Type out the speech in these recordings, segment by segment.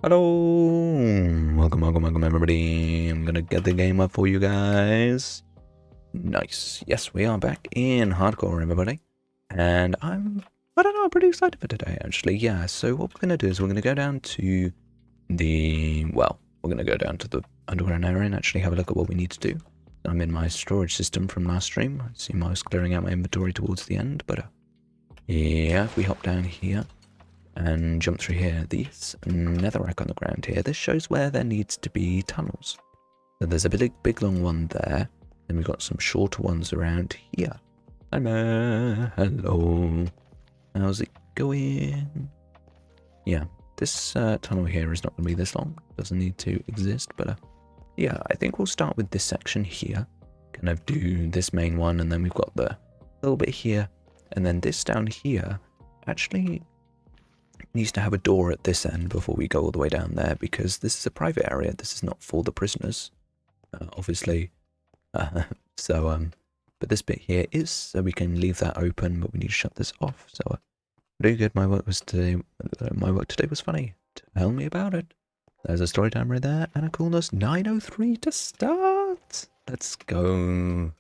Hello, welcome everybody. I'm gonna get the game up for you guys. Nice. Yes, we are back in hardcore, everybody. And I'm pretty excited for today, actually. Yeah, so what we're gonna do is we're gonna go down to we're gonna go down to the underground area and actually have a look at what we need to do. I'm in my storage system from last stream. I see I was clearing out my inventory towards the end, but yeah, if we hop down here and jump through here, this netherrack on the ground here, this shows where there needs to be tunnels. So there's a big long one there, and we've got some shorter ones around here. Hello. How's it going? Yeah, this tunnel here is not going to be this long. Doesn't need to exist, but yeah, I think we'll start with this section here. Kind of do this main one, and then we've got the little bit here, and then this down here actually needs to have a door at this end before we go all the way down there, because this is a private area. This is not for the prisoners, obviously. But this bit here is, so we can leave that open, but we need to shut this off. So pretty good. My work today was funny. Tell me about it. There's a story time right there, and a coolness 903 to start. Let's go.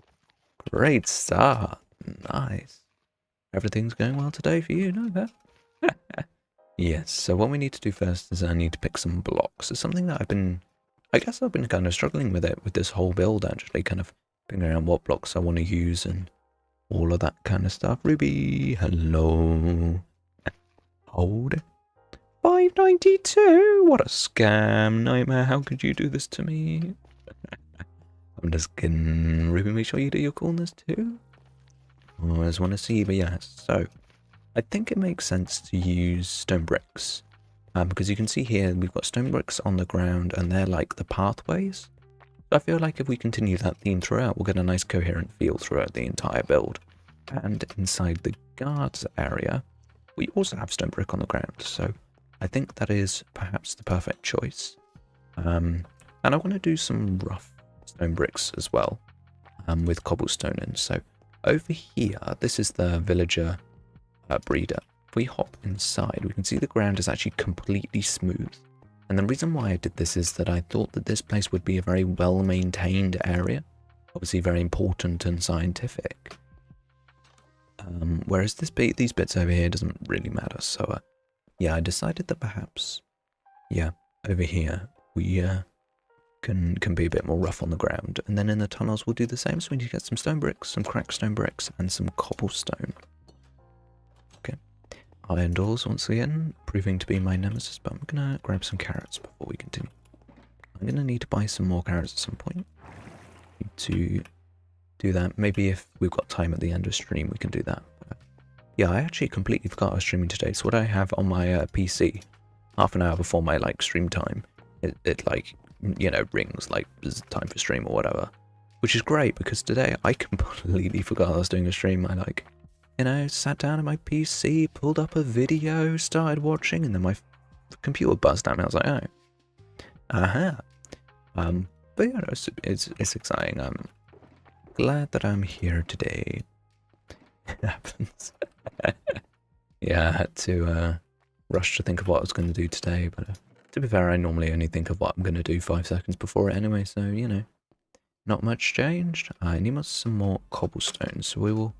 Great start. Nice. Everything's going well today for you, no? That? Yes, so what we need to do first is I need to pick some blocks. It's something that I've been kind of struggling with it, with this whole build, actually, kind of figuring out what blocks I want to use and all of that kind of stuff. Ruby, hello. Hold. 592, what a scam, nightmare, how could you do this to me? I'm just kidding. Ruby, make sure you do your coolness too. I just want to see, but yes, so I think it makes sense to use stone bricks, because you can see here we've got stone bricks on the ground and they're like the pathways. So I feel like if we continue that theme throughout, we'll get a nice coherent feel throughout the entire build. And inside the guards area, we also have stone brick on the ground, so I think that is perhaps the perfect choice. And I want to do some rough stone bricks as well, with cobblestone in. So over here, this is the villager breeder. If we hop inside, we can see the ground is actually completely smooth. And the reason why I did this is that I thought that this place would be a very well-maintained area, obviously very important and scientific. Whereas these bits over here doesn't really matter. So yeah, I decided that perhaps, yeah, over here we can be a bit more rough on the ground, and then in the tunnels we'll do the same. So we need to get some stone bricks, some cracked stone bricks, and some cobblestone. Iron doors once again, proving to be my nemesis, but I'm gonna grab some carrots before we continue. I'm gonna need to buy some more carrots at some point. Need to do that. Maybe if we've got time at the end of stream, we can do that. But yeah, I actually completely forgot I was streaming today. So what I have on my PC, half an hour before my stream time, it like, you know, rings like it's time for stream or whatever, which is great because today I completely forgot I was doing a stream. I you know, sat down at my PC, pulled up a video, started watching, and then my computer buzzed at me. I was like, oh, aha. But yeah, it's exciting. I'm glad that I'm here today. It happens. Yeah, I had to rush to think of what I was going to do today, but to be fair, I normally only think of what I'm going to do 5 seconds before it anyway, so, you know, not much changed. I need some more cobblestone, so we will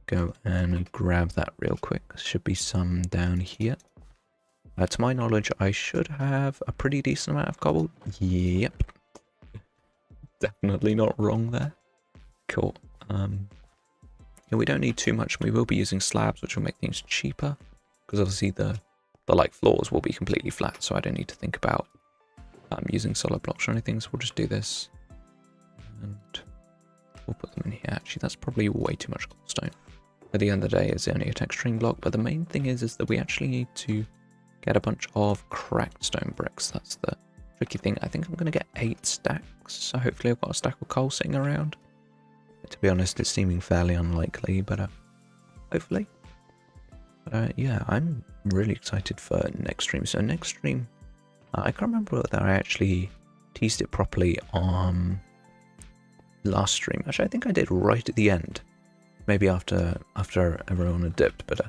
go and grab that real quick. There should be some down here. To my knowledge, I should have a pretty decent amount of cobble. Yep. Definitely not wrong there. Cool. Yeah, we don't need too much. We will be using slabs, which will make things cheaper, because obviously the floors will be completely flat, so I don't need to think about using solid blocks or anything. So we'll just do this, and we'll put them in here. Actually, that's probably way too much cobblestone. At the end of the day, it's only a texturing block, but the main thing is that we actually need to get a bunch of cracked stone bricks. That's the tricky thing. I think I'm going to get 8 stacks, so hopefully I've got a stack of coal sitting around. To be honest, it's seeming fairly unlikely, but hopefully. But yeah, I'm really excited for next stream. So next stream, I can't remember whether I actually teased it properly on last stream. Actually, I think I did right at the end. Maybe after everyone had dipped, but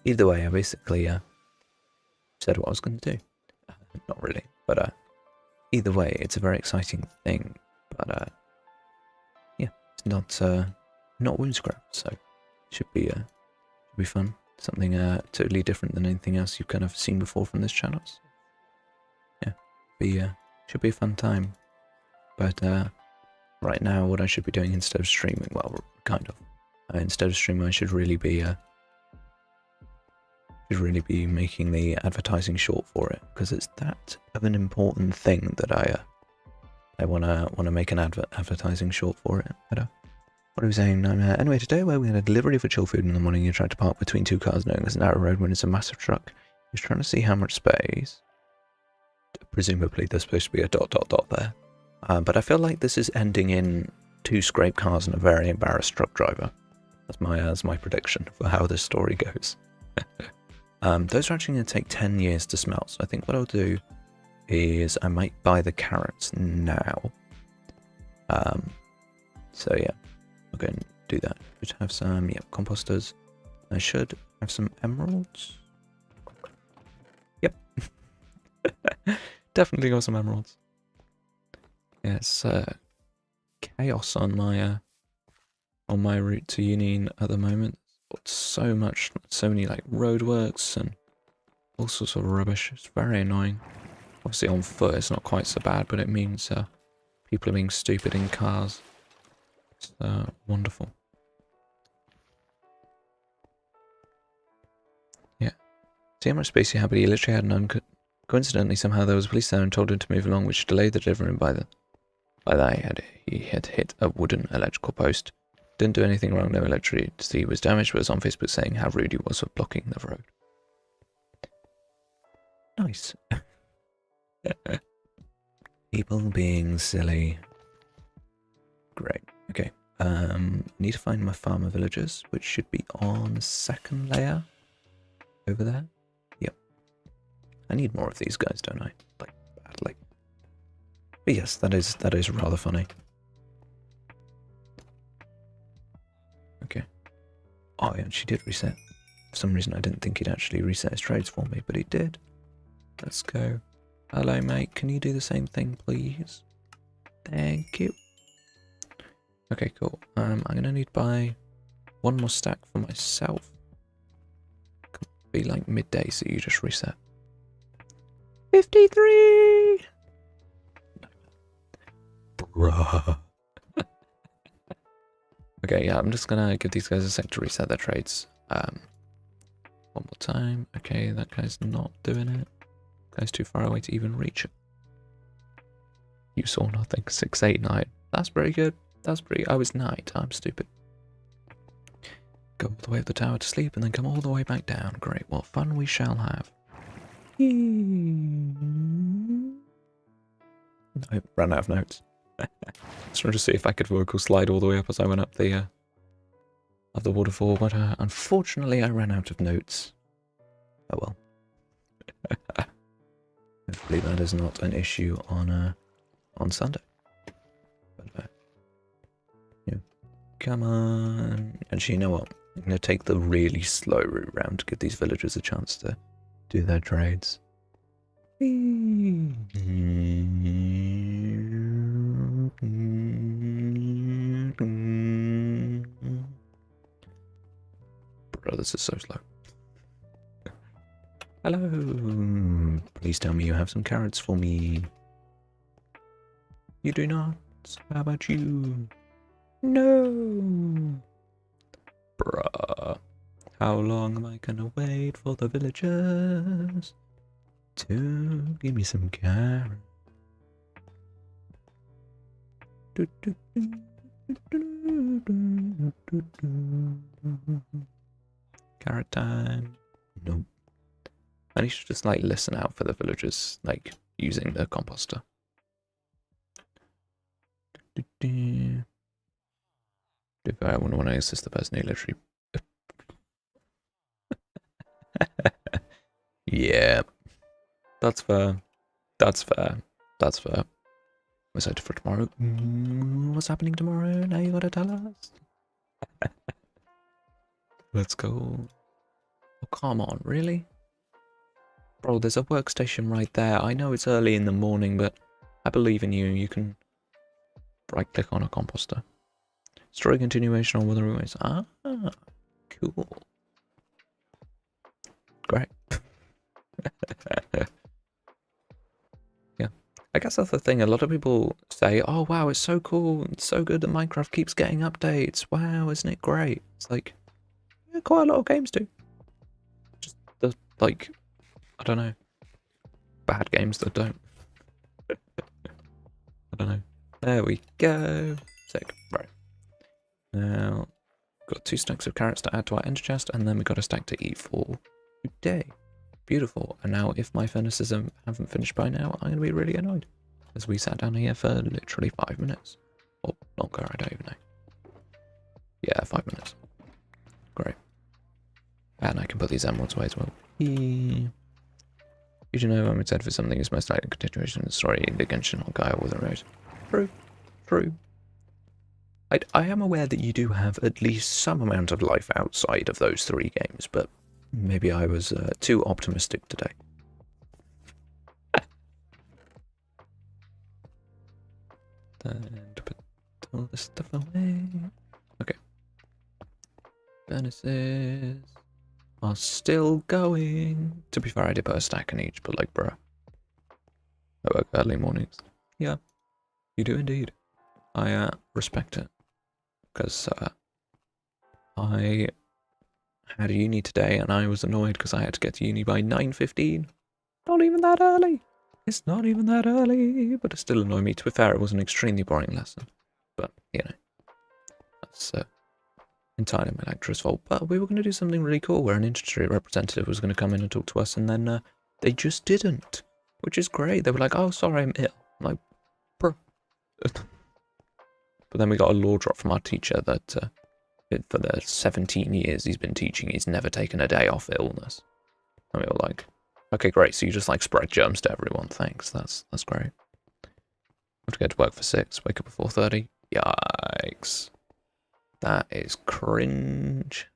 either way, I basically said what I was going to do. Not really, but either way, it's a very exciting thing. But yeah, it's not Whimsicraft, so should be fun. Something totally different than anything else you've kind of seen before from this channel. So, yeah, should be a fun time. But right now, what I should be doing instead of streaming, well, kind of, instead of streaming, I should really be making the advertising short for it, because it's that of an important thing that I wanna make an advertising short for it. But what are we saying? Anyway, today we had a delivery for chill food in the morning. You tried to park between two cars knowing there's a narrow road when it's a massive truck. He was trying to see how much space. Presumably there's supposed to be a ... there. But I feel like this is ending in 2 scraped cars and a very embarrassed truck driver. That's my prediction for how this story goes. Those are actually going to take 10 years to smelt, so I think what I'll do is I might buy the carrots now. So yeah, I'll go and do that. Should have some, yeah, composters. I should have some emeralds. Yep. Definitely got some emeralds. Yeah, it's chaos on my route to uni at the moment. So many like roadworks and all sorts of rubbish. It's very annoying. Obviously on foot it's not quite so bad, but it means people are being stupid in cars. It's wonderful. Yeah. See how much space you have, but he literally had none. Coincidentally, somehow there was a police there and told him to move along, which delayed the delivery. By that he had hit a wooden electrical post. Didn't do anything wrong, no electricity was damaged, but was on Facebook saying how rude he was for blocking the road. Nice. People being silly. Great. Okay. Need to find my farmer villagers, which should be on the 2nd layer. Over there. Yep. I need more of these guys, don't I? Like, badly. But yes, that is rather funny. Okay. Oh, yeah, she did reset. For some reason, I didn't think he'd actually reset his trades for me, but he did. Let's go. Hello, mate. Can you do the same thing, please? Thank you. Okay, cool. I'm gonna need to buy 1 more stack for myself. Could be like midday, so you just reset. 53! No. Bruh. Okay, yeah, I'm just gonna give these guys a sec to reset their trades. 1 more time. Okay, that guy's not doing it. Guy's too far away to even reach it. You saw nothing. 689. That's pretty good. That's pretty. Oh, it's night. I'm stupid. Go all the way up the tower to sleep and then come all the way back down. Great. What fun we shall have. I ran out of notes. Just trying to see if I could vocal slide all the way up as I went up the waterfall, but unfortunately I ran out of notes. Oh well. Hopefully that is not an issue on Sunday. But yeah. Come on. Actually, you know what? I'm gonna take the really slow route round to give these villagers a chance to do their trades. Bro, this is so slow. Hello. Please tell me you have some carrots for me. You do not. How about you? No. Bruh. How long am I gonna wait for the villagers to give me some carrots? Carrot time. Nope. I need to just like listen out for the villagers like using the composter. If I wouldn't want to assist the person who literally. Yeah, that's fair. That's fair. That's fair. We're excited for tomorrow. What's happening tomorrow? Now you gotta tell us. Let's go. Oh, come on, really? Bro, there's a workstation right there. I know it's early in the morning, but I believe in you. You can right-click on a composter. Story continuation on Wuthering Waves. Ah, cool. Great. Yeah. I guess that's the thing. A lot of people say, oh, wow, it's so cool. It's so good that Minecraft keeps getting updates. Wow, isn't it great? It's like, yeah, quite a lot of games do. Just the, like, I don't know, bad games that don't. I don't know. There we go. Sick. Right. Now, got 2 stacks of carrots to add to our ender chest, and then we got a stack to eat for today. Beautiful. And now, if my furnaces haven't finished by now, I'm going to be really annoyed. As we sat down here for literally 5 minutes. Or longer, I don't even know. Yeah, 5 minutes. Great. And I can put these emeralds away as well. You know I'm excited for something is most likely a continuation of the story in the Genshin or Gaia with a rose. True. True. I am aware that you do have at least some amount of life outside of those 3 games, but maybe I was too optimistic today. And put all this stuff away. Okay. Furnaces are still going. To be fair, I did put a stack in each, but like, bruh. I work early mornings. Yeah, you do indeed. I respect it. Because I had a uni today and I was annoyed because I had to get to uni by 9:15. Not even that early. It's not even that early, but it still annoyed me. To be fair, it was an extremely boring lesson. But, you know, that's entirely my lecturer's fault. But we were going to do something really cool where an industry representative was going to come in and talk to us, and then they just didn't, which is great. They were like, oh, sorry, I'm ill. I'm like, bro. But then we got a law drop from our teacher that for the 17 years he's been teaching, he's never taken a day off illness. And we were like, okay, great. So you just like spread germs to everyone. Thanks. That's great. Have to go to work for 6. Wake up at 4:30. Yikes. That is cringe.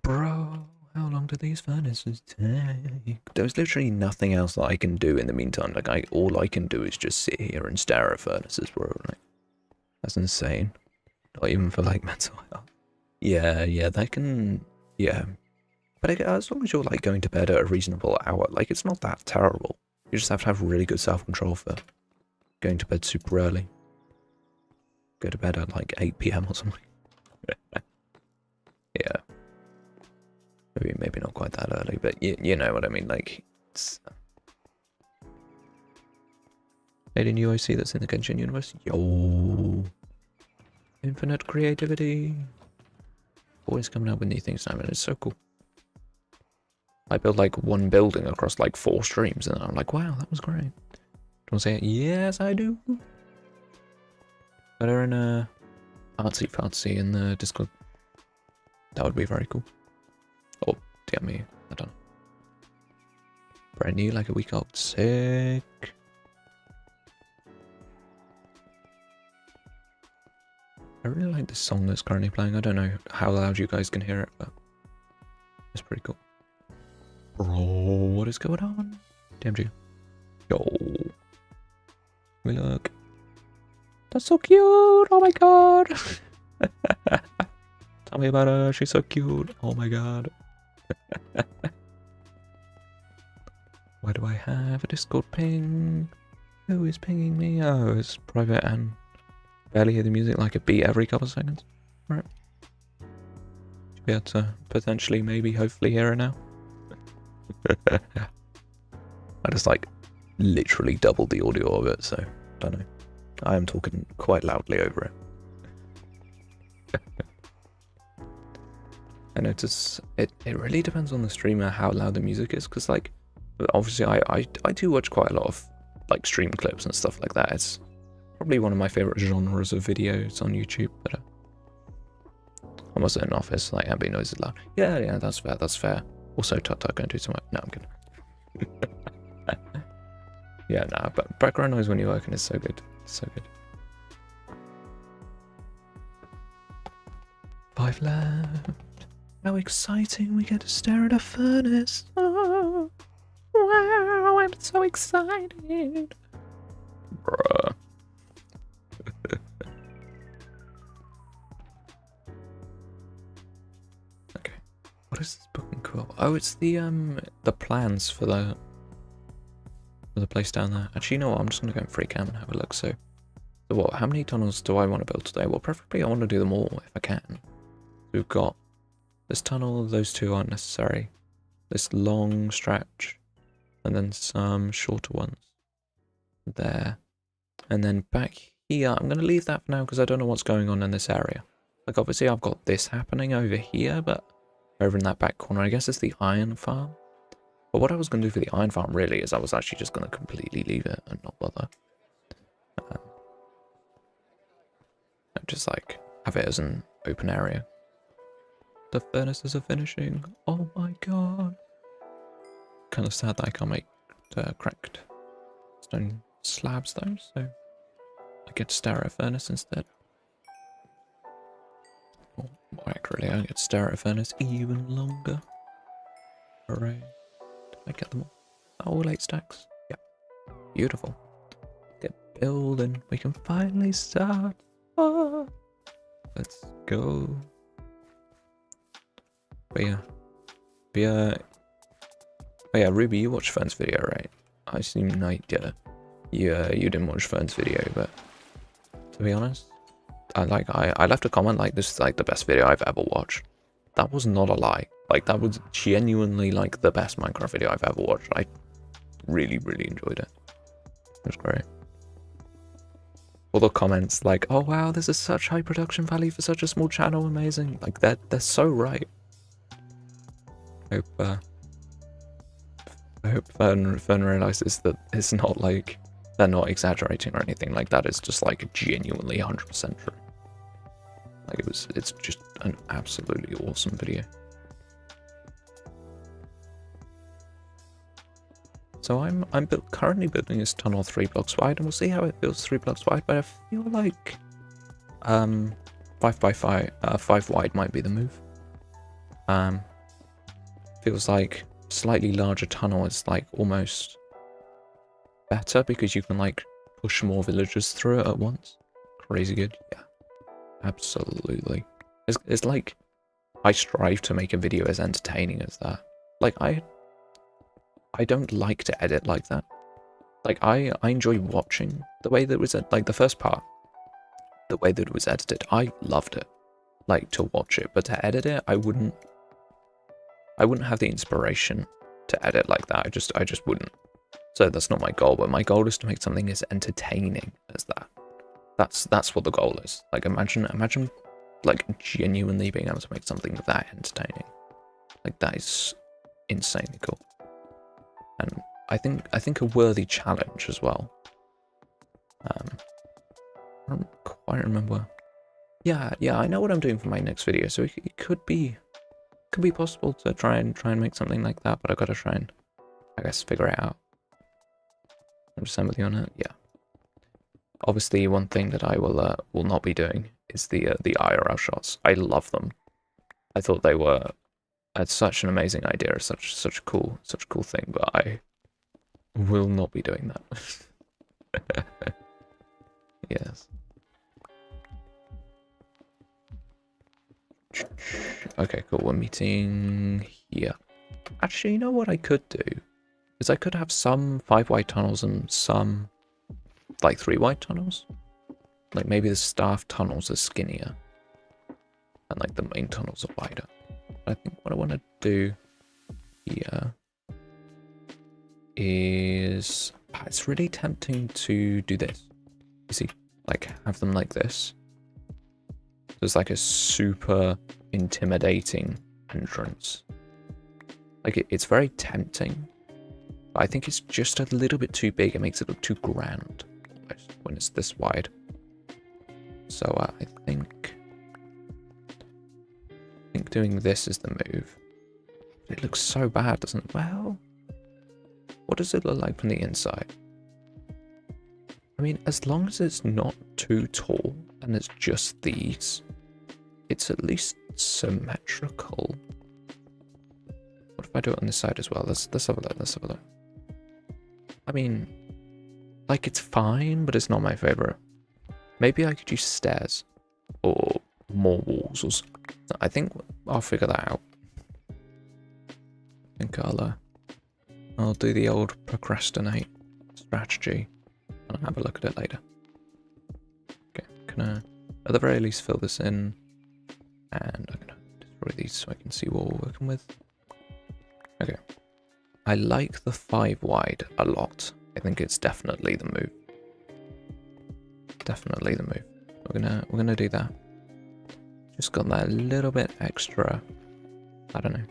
Bro, how long do these furnaces take? There's literally nothing else that I can do in the meantime. Like, all I can do is just sit here and stare at furnaces, bro. Like, that's insane. Not even for, like, mental health. Yeah, they can... Yeah. But as long as you're, like, going to bed at a reasonable hour, like, it's not that terrible. You just have to have really good self-control for going to bed super early. Go to bed at, like, 8 PM or something. Yeah. Maybe not quite that early, but you know what I mean, like, it's... Made in UIC that's in the Genshin universe. Yo! Infinite creativity. Always coming up with new things, Simon. It's so cool. I build, like, one building across, like, 4 streams, and I'm like, wow, that was great. Do you want to say it? Yes, I do. Better in artsy-fartsy in the Discord. That would be very cool. Or DM me, I don't know. Brand new, like a week old. Sick. I really like this song that's currently playing. I don't know how loud you guys can hear it, but it's pretty cool. Bro, what is going on? DMG. Yo. We look. That's so cute. Oh my god. Tell me about her. She's so cute. Oh my god. Why do I have a Discord ping? Who is pinging me? Oh, it's private and barely hear the music like a beat every couple of seconds. Right. Should be able to potentially, maybe, hopefully hear it now. I just like literally doubled the audio of it, so I don't know. I am talking quite loudly over it. I notice it really depends on the streamer how loud the music is, because like obviously I do watch quite a lot of like stream clips and stuff like that. It's probably one of my favorite genres of videos on YouTube, but I'm also in an office, like ambient noise is loud. Yeah, that's fair. Also, Tut going to do some work. No, I'm kidding. Yeah, nah, but background noise when you're working is so good. So good. 5 left. How exciting, we get to stare at a furnace. Oh, wow, I'm so excited. Bruh. Okay. What is this book and quill? Oh, it's the plans for the place down there. Actually, you know what? I'm just gonna go and free cam and have a look. So what? How many tunnels do I want to build today? Well, preferably I want to do them all if I can. We've got this tunnel. Those two aren't necessary. This long stretch, and then some shorter ones there, and then back here. I'm gonna leave that for now because I don't know what's going on in this area. Like obviously I've got this happening over here, but over in that back corner, I guess it's the iron farm. But what I was going to do for the iron farm really is I was actually just going to completely leave it and not bother. Just like have it as an open area. The furnaces are finishing. Oh my god. Kind of sad that I can't make cracked stone slabs though, so I get to stare at a furnace instead. Or more accurately, I get to stare at a furnace even longer. Hooray. Did I get them all? All 8 stacks? Yep. Beautiful. Get building. We can finally start. Oh, let's go. But yeah. Oh yeah, Ruby, you watched Fern's video, right? I assume you didn't watch Fern's video, but to be honest, I left a comment like this is like the best video I've ever watched. That was not a lie. Like that was genuinely like the best Minecraft video I've ever watched. I really enjoyed it. It was great. All the comments like, "Oh wow, this is such high production value for such a small channel, amazing." Like they're so right. I hope Fern realizes that it's not like they're not exaggerating or anything. Like that is just like genuinely 100% true. Like it's just an absolutely awesome video. So I'm currently building this tunnel 3 blocks wide, and we'll see how it feels 3 blocks wide. But I feel like 5 by 5 wide might be the move. Feels like slightly larger tunnel is like almost better because you can like push more villagers through it at once. Crazy good, yeah, absolutely. It's like I strive to make a video as entertaining as that. Like I don't like to edit like that. Like I enjoy watching the way that it was like the first part, the way that it was edited. I loved it, like to watch it, but to edit it, I wouldn't have the inspiration to edit like that. I just wouldn't. So that's not my goal, but my goal is to make something as entertaining as that. That's what the goal is. Like imagine like genuinely being able to make something that entertaining. Like that is insanely cool. And I think a worthy challenge as well. I don't quite remember. Yeah, I know what I'm doing for my next video, so it could be possible to try and make something like that, but I've got to try and, I guess, figure it out. I'm just with you on it. Yeah. Obviously, one thing that I will not be doing is the IRL shots. I love them. I thought they were such an amazing idea, such a cool thing, but I will not be doing that. Yes. Okay, cool. We're meeting here. Actually, you know what I could do? Is I could have some 5 wide tunnels and some like 3 wide tunnels. Like maybe the staff tunnels are skinnier and like the main tunnels are wider. I think what I want to do here is it's really tempting to do this. You see, like have them like this. There's like a super intimidating entrance. Like it's very tempting, but I think it's just a little bit too big. It makes it look too grand almost when it's this wide. So I think doing this is the move. It looks so bad, doesn't it? Well, what does it look like from the inside? I mean, as long as it's not too tall and it's just these, it's at least symmetrical. I do it on this side as well? Let's have a look. Let's have a look. I mean, like, it's fine, but it's not my favorite. Maybe I could use stairs or more walls or something. I think I'll figure that out. I think I'll do the old procrastinate strategy and I'll have a look at it later. Okay, can I at the very least fill this in, and I'm gonna destroy these so I can see what we're working with. Okay, I like the 5 wide a lot. I think it's definitely the move. Definitely the move. We're gonna do that. Just got that little bit extra. I don't know.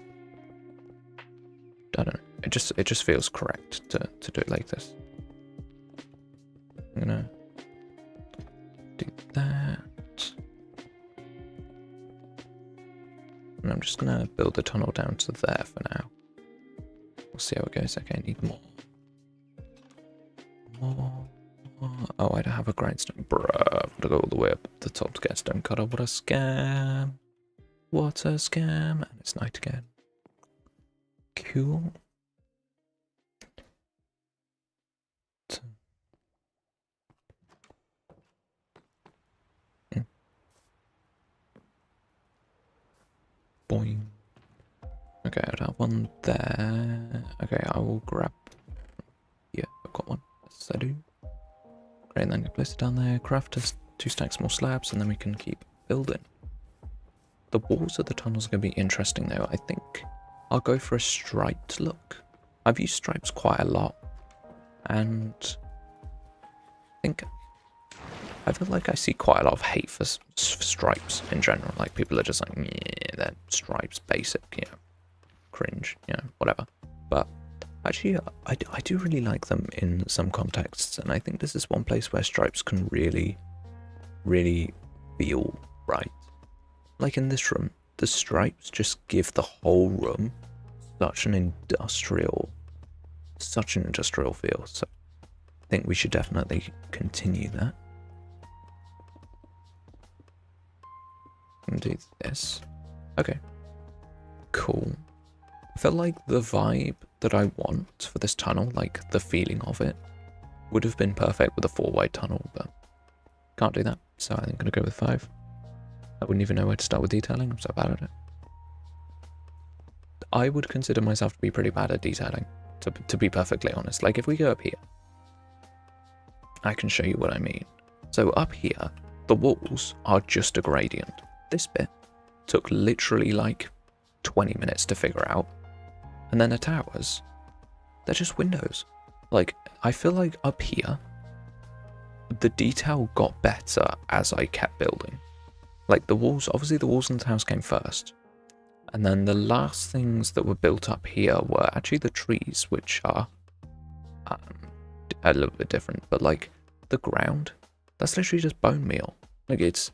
It just feels correct to do it like this. I'm gonna do that. And I'm just gonna build the tunnel down to there for now. We'll see how it goes. Okay, I need more. Oh, I don't have a grindstone. Bruh, I've got to go all the way up the top to get a stone cutter. What a scam. What a scam. And it's night again. Cool. Boing. Okay, I'd have one there. Okay, I will grab... Yeah, I've got one. Yes, I do. Great, and then place it down there. Craft us 2 stacks more slabs, and then we can keep building. The walls of the tunnels are going to be interesting, though. I think I'll go for a striped look. I've used stripes quite a lot, and I feel like I see quite a lot of hate for stripes in general. Like, people are just like, yeah, they're stripes, basic, you know, cringe, you know, whatever. But actually, I do really like them in some contexts, and I think this is one place where stripes can really, really feel right. Like in this room, the stripes just give the whole room such an industrial feel. So I think we should definitely continue that. And do this. Okay. Cool. I felt like the vibe that I want for this tunnel, like the feeling of it, would have been perfect with a 4 wide tunnel, but can't do that. So I think I'm going to go with 5. I wouldn't even know where to start with detailing. I'm so bad at it. I would consider myself to be pretty bad at detailing, to be perfectly honest. Like, if we go up here, I can show you what I mean. So up here, the walls are just a gradient. This bit took literally like 20 minutes to figure out. And then the towers, they're just windows. Like, I feel like up here, the detail got better as I kept building. Like, the walls, obviously the walls and the towers came first. And then the last things that were built up here were actually the trees, which are a little bit different. But like, the ground, that's literally just bone meal. Like, it's...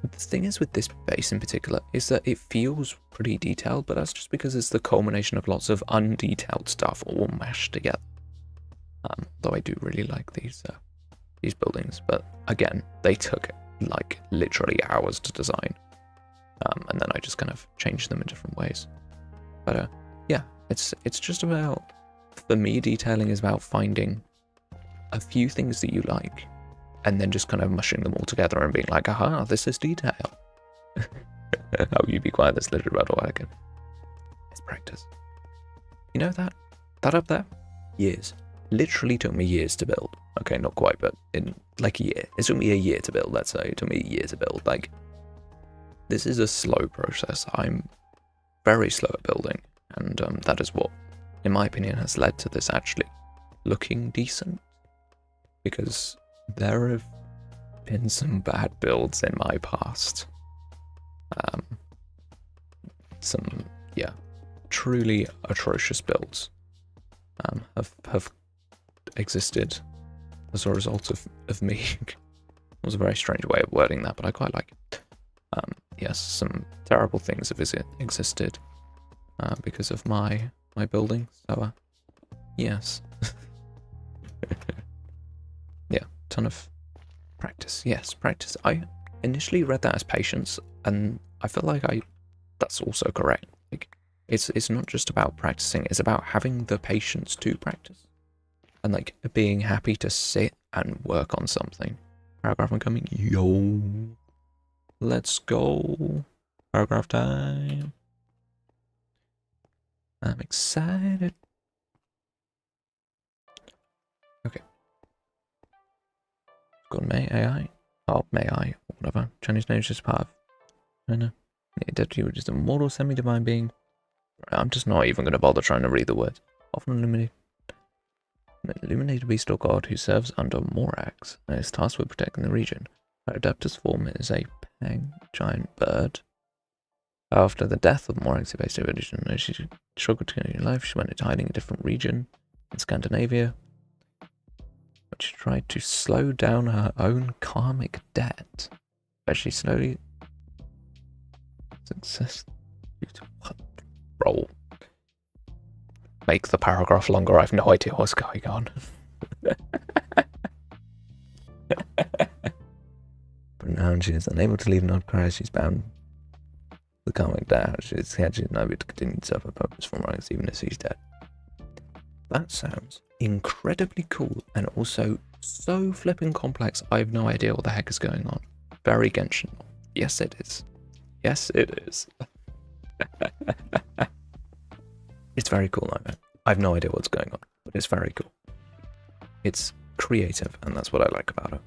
The thing is with this base in particular is that it feels pretty detailed, but that's just because it's the culmination of lots of undetailed stuff all mashed together. Though I do really like these buildings, but again, they took like literally hours to design, and then I just kind of changed them in different ways. But yeah, it's just about, for me, detailing is about finding a few things that you like, and then just kind of mushing them all together and being like, aha, this is detail. Oh, you be quiet, that's literally about all I can. It's practice. You know that up there? Years. Literally took me years to build. Okay, not quite, but in like a year. It took me a year to build, let's say. It took me a year to build. Like, this is a slow process. I'm very slow at building, and that is what, in my opinion, has led to this actually looking decent. Because there have been some bad builds in my past. Some, yeah, truly atrocious builds have existed as a result of me. It was a very strange way of wording that, but I quite like it. Yes, some terrible things have existed because of my building, so yes. Yeah, ton of practice. Yes, practice. I initially read that as patience, and I feel like that's also correct. Like, It's not just about practicing, it's about having the patience to practice. And like being happy to sit and work on something. Paragraph incoming. Yo. Let's go. Paragraph time. I'm excited. Okay. Got May AI. Oh, May I, whatever. Chinese name is just part of China. Deputy, which is a mortal semi-divine being. I'm just not even going to bother trying to read the words. Often illuminated beast or god who serves under Morax and is tasked with protecting the region. Her adapter's form is a pang giant bird. After the death of Morax, the base edition, she struggled to continue life. She went into hiding in a different region in Scandinavia, but she tried to slow down her own karmic debt. As she slowly success. What? Roll. Make the paragraph longer. I have no idea what's going on. But now she is unable to leave Nordkara. She's bound the karmic debt. She's unable to continue to serve her purpose for Morax even if she's dead. That sounds incredibly cool and also so flipping complex. I have no idea what the heck is going on. Very Genshin. Yes, it is. Yes, it is. It's very cool, I know. I have no idea what's going on, but it's very cool. It's creative, and that's what I like about it.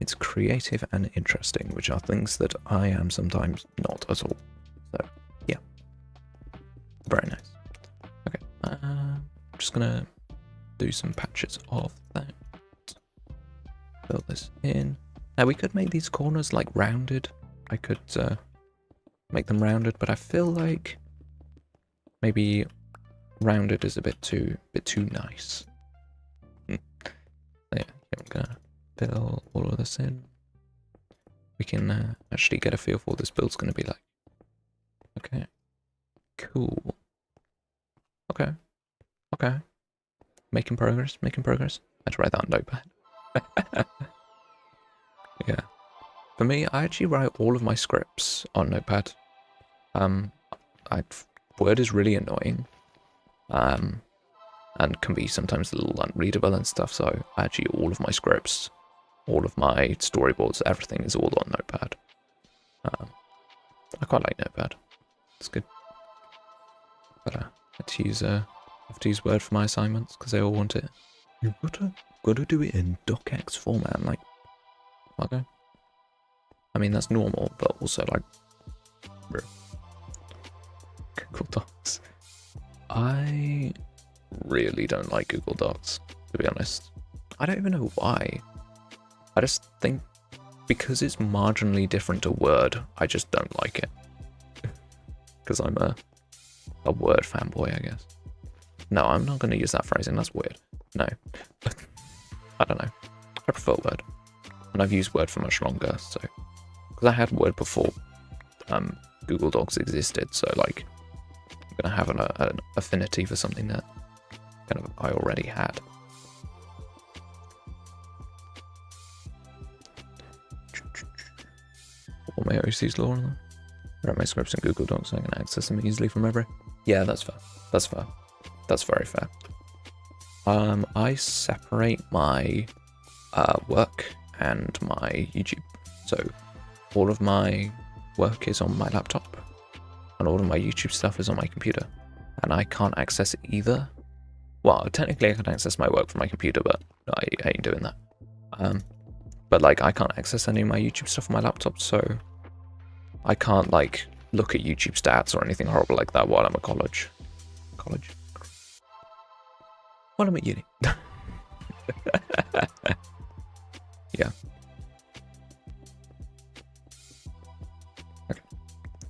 It's creative and interesting, which are things that I am sometimes not at all. So, yeah. Very nice. Okay, I'm just gonna do some patches of that. Fill this in. Now, we could make these corners, like, rounded. I could make them rounded, but I feel like maybe rounded is a bit too nice. Yeah, I'm gonna fill all of this in. We can actually get a feel for what this build's gonna be like. Okay, cool. Okay, okay. Making progress, making progress. I had to write that on Notepad. Yeah. For me, I actually write all of my scripts on Notepad. Word is really annoying. And can be sometimes a little unreadable and stuff, so actually all of my scripts, all of my storyboards, everything is all on Notepad. I quite like Notepad. It's good. But I have to use Word for my assignments because they all want it. You've got to do it in docx format. I'm like, okay. I mean, that's normal, but also like Google Docs. I really don't like Google Docs, to be honest. I don't even know why. I just think because it's marginally different to Word, I just don't like it. Because I'm a Word fanboy, I guess. No, I'm not going to use that phrasing, that's weird. No. I don't know. I prefer Word. And I've used Word for much longer, so... Because I had Word before Google Docs existed, so like... I'm going to have an affinity for something that kind of I already had. All my OC's law on them. Write my scripts in Google Docs so I can access them easily from everywhere. Yeah, that's fair. That's fair. That's very fair. I separate my work and my YouTube. So all of my work is on my laptop and all of my YouTube stuff is on my computer. And I can't access either. Well, technically I can access my work from my computer, but I ain't doing that. But like I can't access any of my YouTube stuff on my laptop, so I can't like look at YouTube stats or anything horrible like that while I'm at college. While I'm at uni. Yeah. Okay.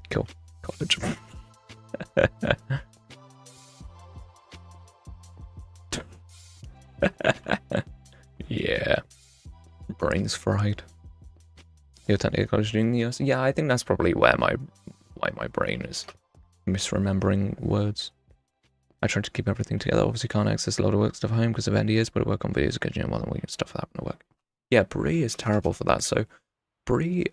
Cool. College. Yeah. Brain's fried. You're technically a college student in the US? Yeah, I think that's probably why my brain is misremembering words. I try to keep everything together. Obviously can't access a lot of work stuff at home because of NDAs, but I work on videos occasionally while I'm working stuff that happen to work. Yeah, Bree is terrible for that. So Bree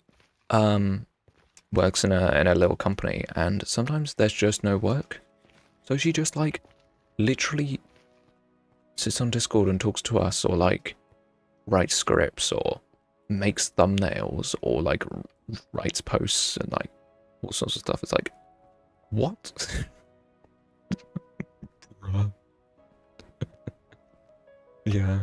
works in a little company, and sometimes there's just no work. So she just like literally sits on Discord and talks to us, or like writes scripts, or makes thumbnails, or like writes posts and like all sorts of stuff. It's like, what? Bruh. Yeah.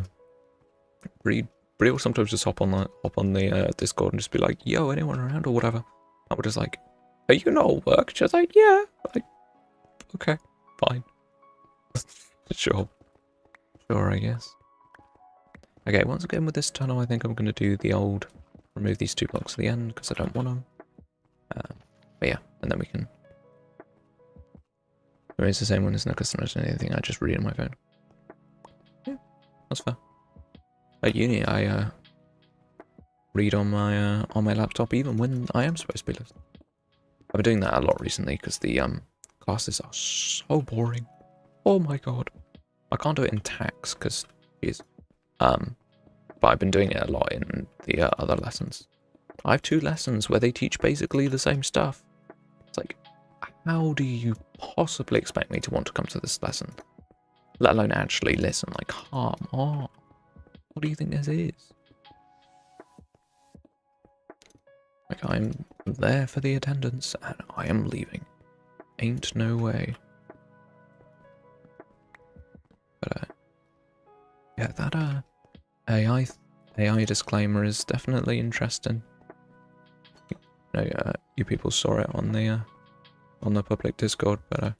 Bree will sometimes just hop on the Discord and just be like, yo, anyone around or whatever. And we're just like, are you not at work? She's like, yeah. Like, okay, fine. Sure, I guess. Okay, once again with this tunnel, I think I'm going to do the old remove these 2 blocks at the end because I don't want them. But yeah, and then we can. It's the same one as no customers or anything. I just read it on my phone. Yeah, that's fair. At uni, I read on my laptop even when I am supposed to be listening. I've been doing that a lot recently because the classes are so boring. Oh my god. I can't do it in tax because, jeez. But I've been doing it a lot in the other lessons. I have 2 lessons where they teach basically the same stuff. It's like, how do you possibly expect me to want to come to this lesson? Let alone actually listen, like, come on. What do you think this is? Like, I'm there for the attendance, and I am leaving. Ain't no way. But, yeah, that, AI disclaimer is definitely interesting. You know, you people saw it on the public Discord, but,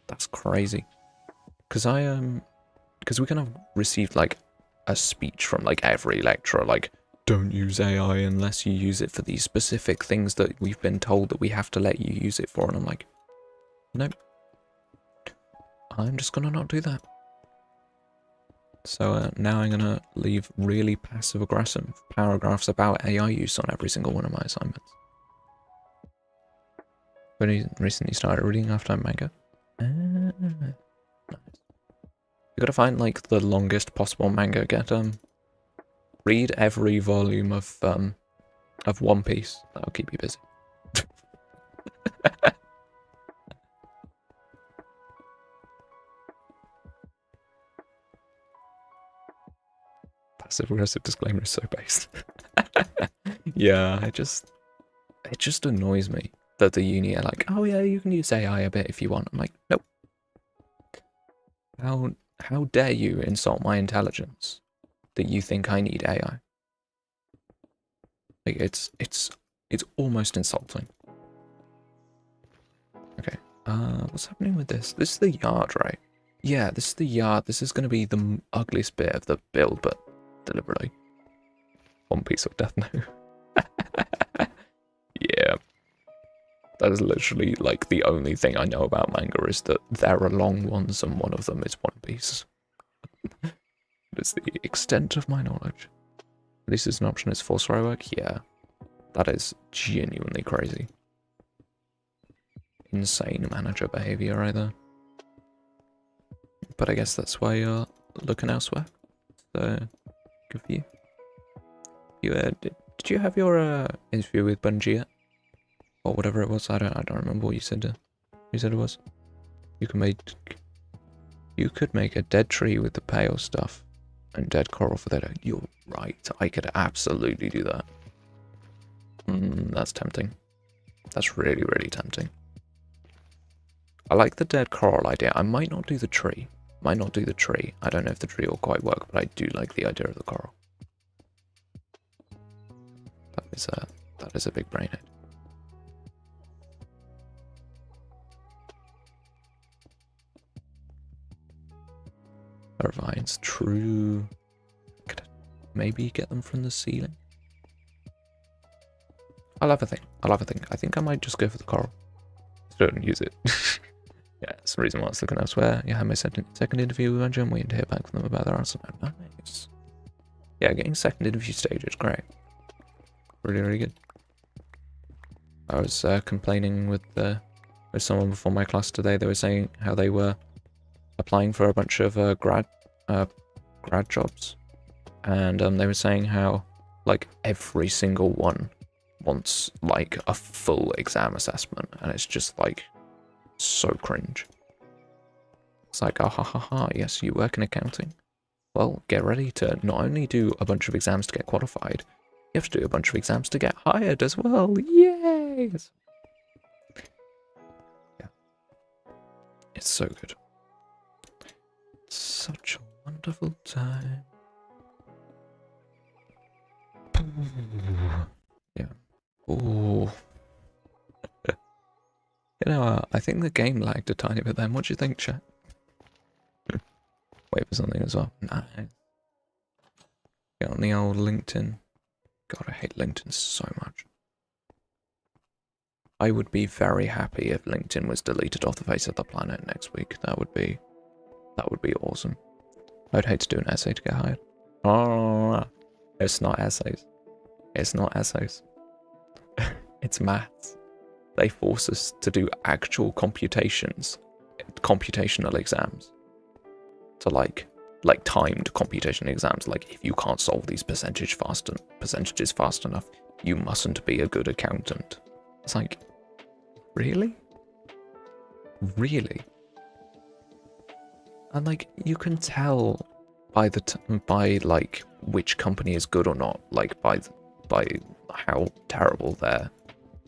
that's crazy. Because because we kind of received, like, a speech from, like, every lecturer, like, don't use AI unless you use it for these specific things that we've been told that we have to let you use it for. And I'm like, nope. I'm just gonna not do that. So now I'm gonna leave really passive-aggressive paragraphs about AI use on every single one of my assignments. But recently started reading lifetime manga. Nice. You gotta find like the longest possible manga. Read every volume of One Piece. That'll keep you busy. Passive-aggressive disclaimer is so based. Yeah, it just annoys me that the uni are like, oh yeah, you can use AI a bit if you want. I'm like, nope. How dare you insult my intelligence that you think I need AI? Like it's almost insulting. Okay. What's happening with this? This is the yard, right? Yeah, this is the yard. This is going to be the ugliest bit of the build, but deliberately. One Piece of Death Note. Yeah. That is literally, like, the only thing I know about manga is that there are long ones and one of them is One Piece. It's the extent of my knowledge. This is an option, it's forced story work? Yeah. That is genuinely crazy. Insane manager behavior right there. But I guess that's why you're looking elsewhere. So, good for you. Did you have your interview with Bungie yet? Or whatever it was? I don't remember what you said. You said it was. You could make a dead tree with the pale stuff, and dead coral for that. You're right. I could absolutely do that. That's tempting. That's really, really tempting. I like the dead coral idea. I might not do the tree. I don't know if the tree will quite work, but I do like the idea of the coral. That is a big brain hit. Vines, true. Could maybe get them from the ceiling. I'll have a think. I think I might just go for the coral. Still don't use it. Yeah, that's the reason why I was looking elsewhere. You had my second interview with Bungie. I'm waiting to hear back from them about their answer. Nice. Yeah, getting second interview stage is great. Really, really good. I was complaining with someone before my class today. They were saying how they were applying for a bunch of grad jobs, and they were saying how like every single one wants like a full exam assessment, and it's just like so cringe. It's like, oh, ha ha ha, yes, you work in accounting. Well, get ready to not only do a bunch of exams to get qualified, you have to do a bunch of exams to get hired as well. Yay! Yeah. It's so good. Such a wonderful time. Yeah. Ooh. You know, I think the game lagged a tiny bit then. What do you think, chat? Wait for something as well. Nice. Get on the old LinkedIn. God, I hate LinkedIn so much. I would be very happy if LinkedIn was deleted off the face of the planet next week. That would be awesome. I'd hate to do an essay to get hired. Oh, it's not essays. It's not essays. It's maths. They force us to do actual computational exams. So like timed computational exams. Like, if you can't solve these percentages fast enough, you mustn't be a good accountant. It's like, really? Really? And like, you can tell by like which company is good or not, like by how terrible their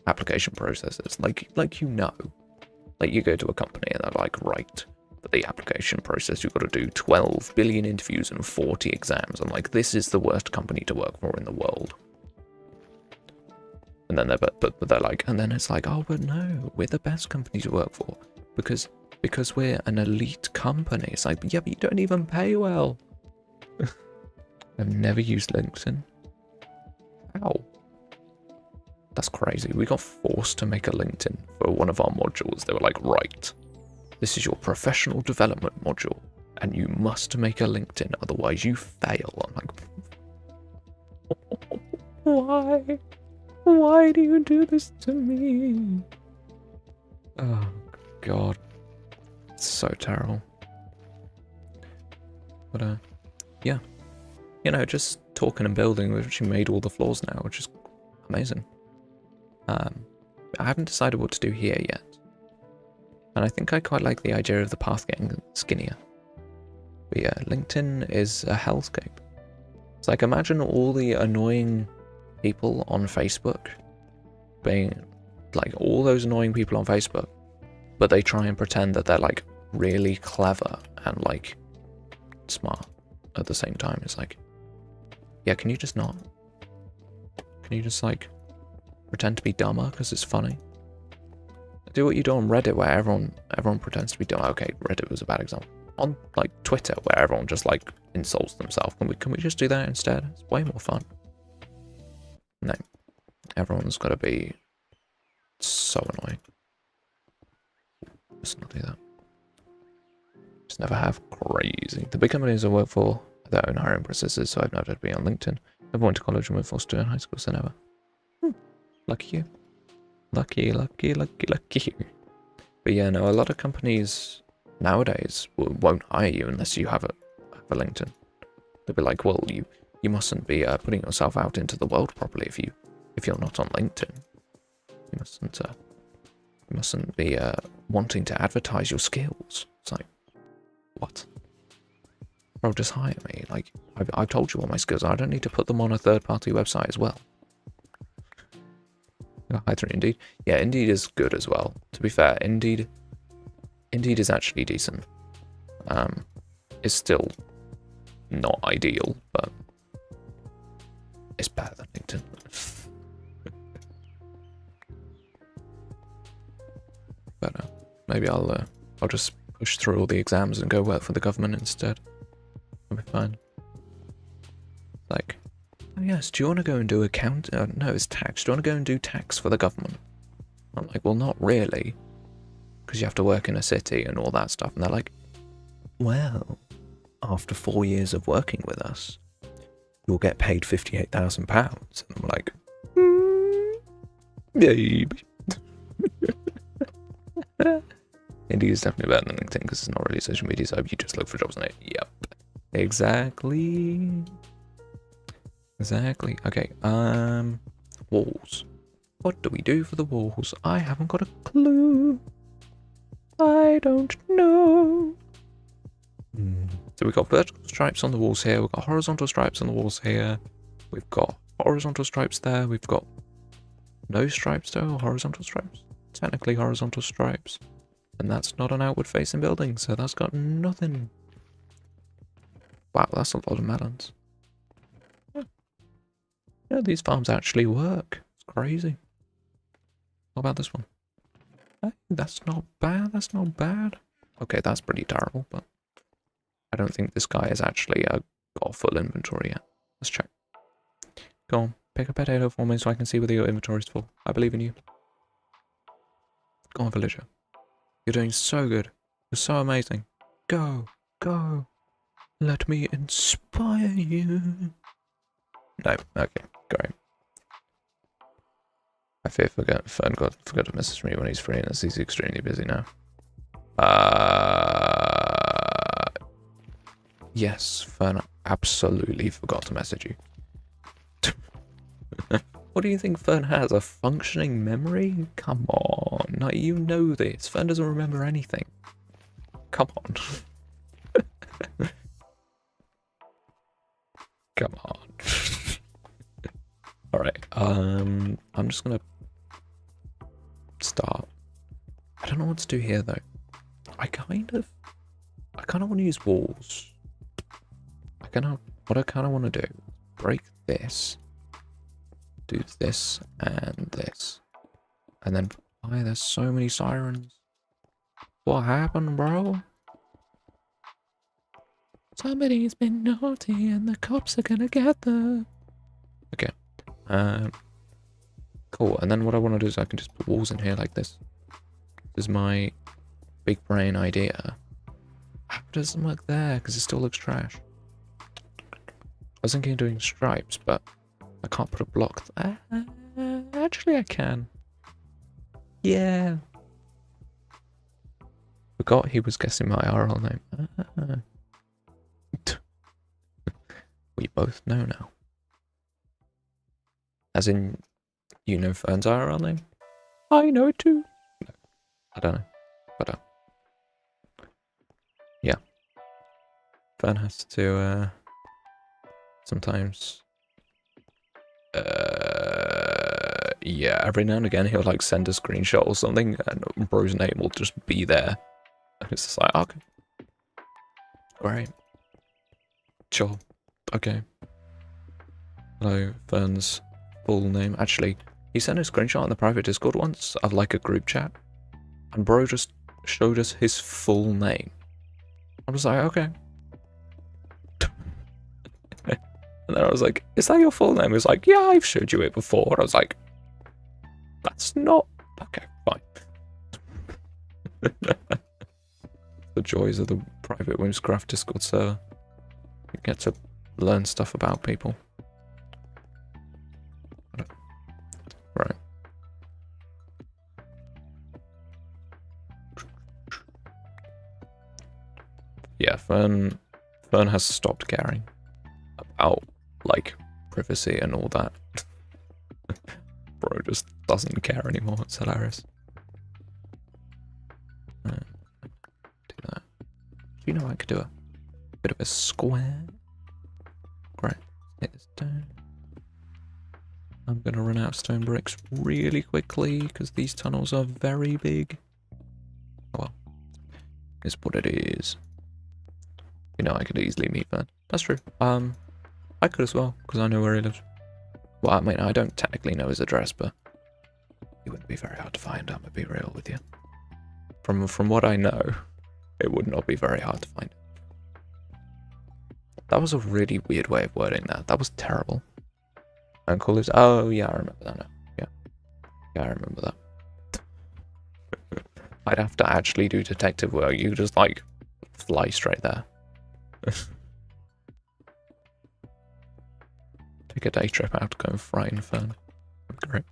application process is. Like you know, like you go to a company and they're like, right, for the application process you've got to do 12 billion interviews and 40 exams. I'm like, this is the worst company to work for in the world. And then they're like, and then it's like, oh, but no, we're the best company to work for because we're an elite company. It's like, yeah, but you don't even pay well. I've never used LinkedIn. How? That's crazy. We got forced to make a LinkedIn for one of our modules. They were like, right, this is your professional development module, and you must make a LinkedIn, otherwise you fail. I'm like, why? Why do you do this to me? Oh, God. It's so terrible. But, yeah. You know, just talking and building, we've actually made all the floors now, which is amazing. I haven't decided what to do here yet. And I think I quite like the idea of the path getting skinnier. But yeah, LinkedIn is a hellscape. It's like, imagine all the annoying people on Facebook being like, all those annoying people on Facebook, but they try and pretend that they're like really clever and like smart at the same time. It's like, yeah, can you just not? Can you just like pretend to be dumber because it's funny? Do what you do on Reddit where everyone pretends to be dumb. Okay, Reddit was a bad example. On like Twitter where everyone just like insults themselves. Can we just do that instead? It's way more fun. No, everyone's got to be so annoying. Let's not do that. Just never have. Crazy. The big companies I work for have their own hiring processes, so I've never had to be on LinkedIn. Never went to college and went forced to in high school, so never. Lucky you. Lucky, lucky, lucky, lucky you. But yeah, no, a lot of companies nowadays won't hire you unless you have a LinkedIn. They'll be like, well, you mustn't be putting yourself out into the world properly if you're not on LinkedIn. You mustn't be wanting to advertise your skills. It's like, what? Bro, just hire me. Like, I've told you all my skills. I don't need to put them on a third-party website as well. Hi through Indeed. Yeah, Indeed is good as well. To be fair, Indeed is actually decent. It's still not ideal, but it's better than LinkedIn. But maybe I'll just push through all the exams and go work for the government instead. I'll be fine. Like, oh yes, do you want to go and do account? No, it's tax. Do you want to go and do tax for the government? I'm like, well, not really, because you have to work in a city and all that stuff. And they're like, well, after 4 years of working with us, you'll get paid £58,000. And I'm like, baby. Indeed is definitely better than LinkedIn because it's not really a social media site. You just look for jobs on it. Yep. Exactly. Exactly. Okay. Walls. What do we do for the walls? I haven't got a clue. I don't know. So we've got vertical stripes on the walls here. We've got horizontal stripes on the walls here. We've got horizontal stripes there. We've got no stripes there, or horizontal stripes. Technically horizontal stripes. And that's not an outward facing building, so that's got nothing. Wow, that's a lot of melons. Yeah, these farms actually work. It's crazy. What about this one? Hey, that's not bad, that's not bad. Okay, that's pretty terrible, but I don't think this guy has actually got a full inventory yet. Let's check. Go on, pick a potato for me so I can see whether your inventory is full. I believe in you. Go on, villager. You're doing so good. You're so amazing. Go, go. Let me inspire you. No, okay, great. I fear Fern forgot to message me when he's free, and he's extremely busy now. Yes, Fern absolutely forgot to message you. What do you think Fern has? A functioning memory? Come on, like, you know this. Fern doesn't remember anything. Come on. Come on. Alright, I'm just gonna start. I don't know what to do here though. I kind of want to use walls. What I kind of want to do, break this, do this and this, and then why there's so many sirens? What happened, bro? Somebody's been naughty and the cops are gonna get them. Okay. Cool. And then what I want to do is I can just put walls in here like this. This is my big brain idea. How does it work there? Because it still looks trash. I was thinking of doing stripes, but I can't put a block. Actually, I can. Yeah. Forgot he was guessing my IRL name. We both know now. As in, you know Fern's IRL name? I know it too. No, I don't know. But yeah. Fern has to sometimes yeah, every now and again he'll like send a screenshot or something and bro's name will just be there. And it's just like, okay. Great. Sure. Okay. Hello, Fern's full name. Actually, he sent a screenshot on the private Discord once of like a group chat. And bro just showed us his full name. I was like, okay. And then I was like, is that your full name? He was like, yeah, I've showed you it before. And I was like, that's not... Okay, fine. The joys of the private Whimsicraft Discord server. You get to learn stuff about people. Right. Yeah, Fern has stopped caring about, like, privacy and all that. Bro just doesn't care anymore. It's hilarious. Do that. Do you know I could do a bit of a square? Great. Hit this down. I'm gonna run out of stone bricks really quickly because these tunnels are very big. Oh well. It's what it is. You know, I could easily meet that. That's true. I could as well, because I know where he lives. Well, I mean, I don't technically know his address, but he wouldn't be very hard to find, I'm gonna be real with you. From what I know, it would not be very hard to find. That was a really weird way of wording that. That was terrible. Uncle lives... Oh, yeah, I remember that now. Yeah. Yeah, I remember that. I'd have to actually do detective work. You just, like, fly straight there. Take a day trip out to go and frighten Fern. Great.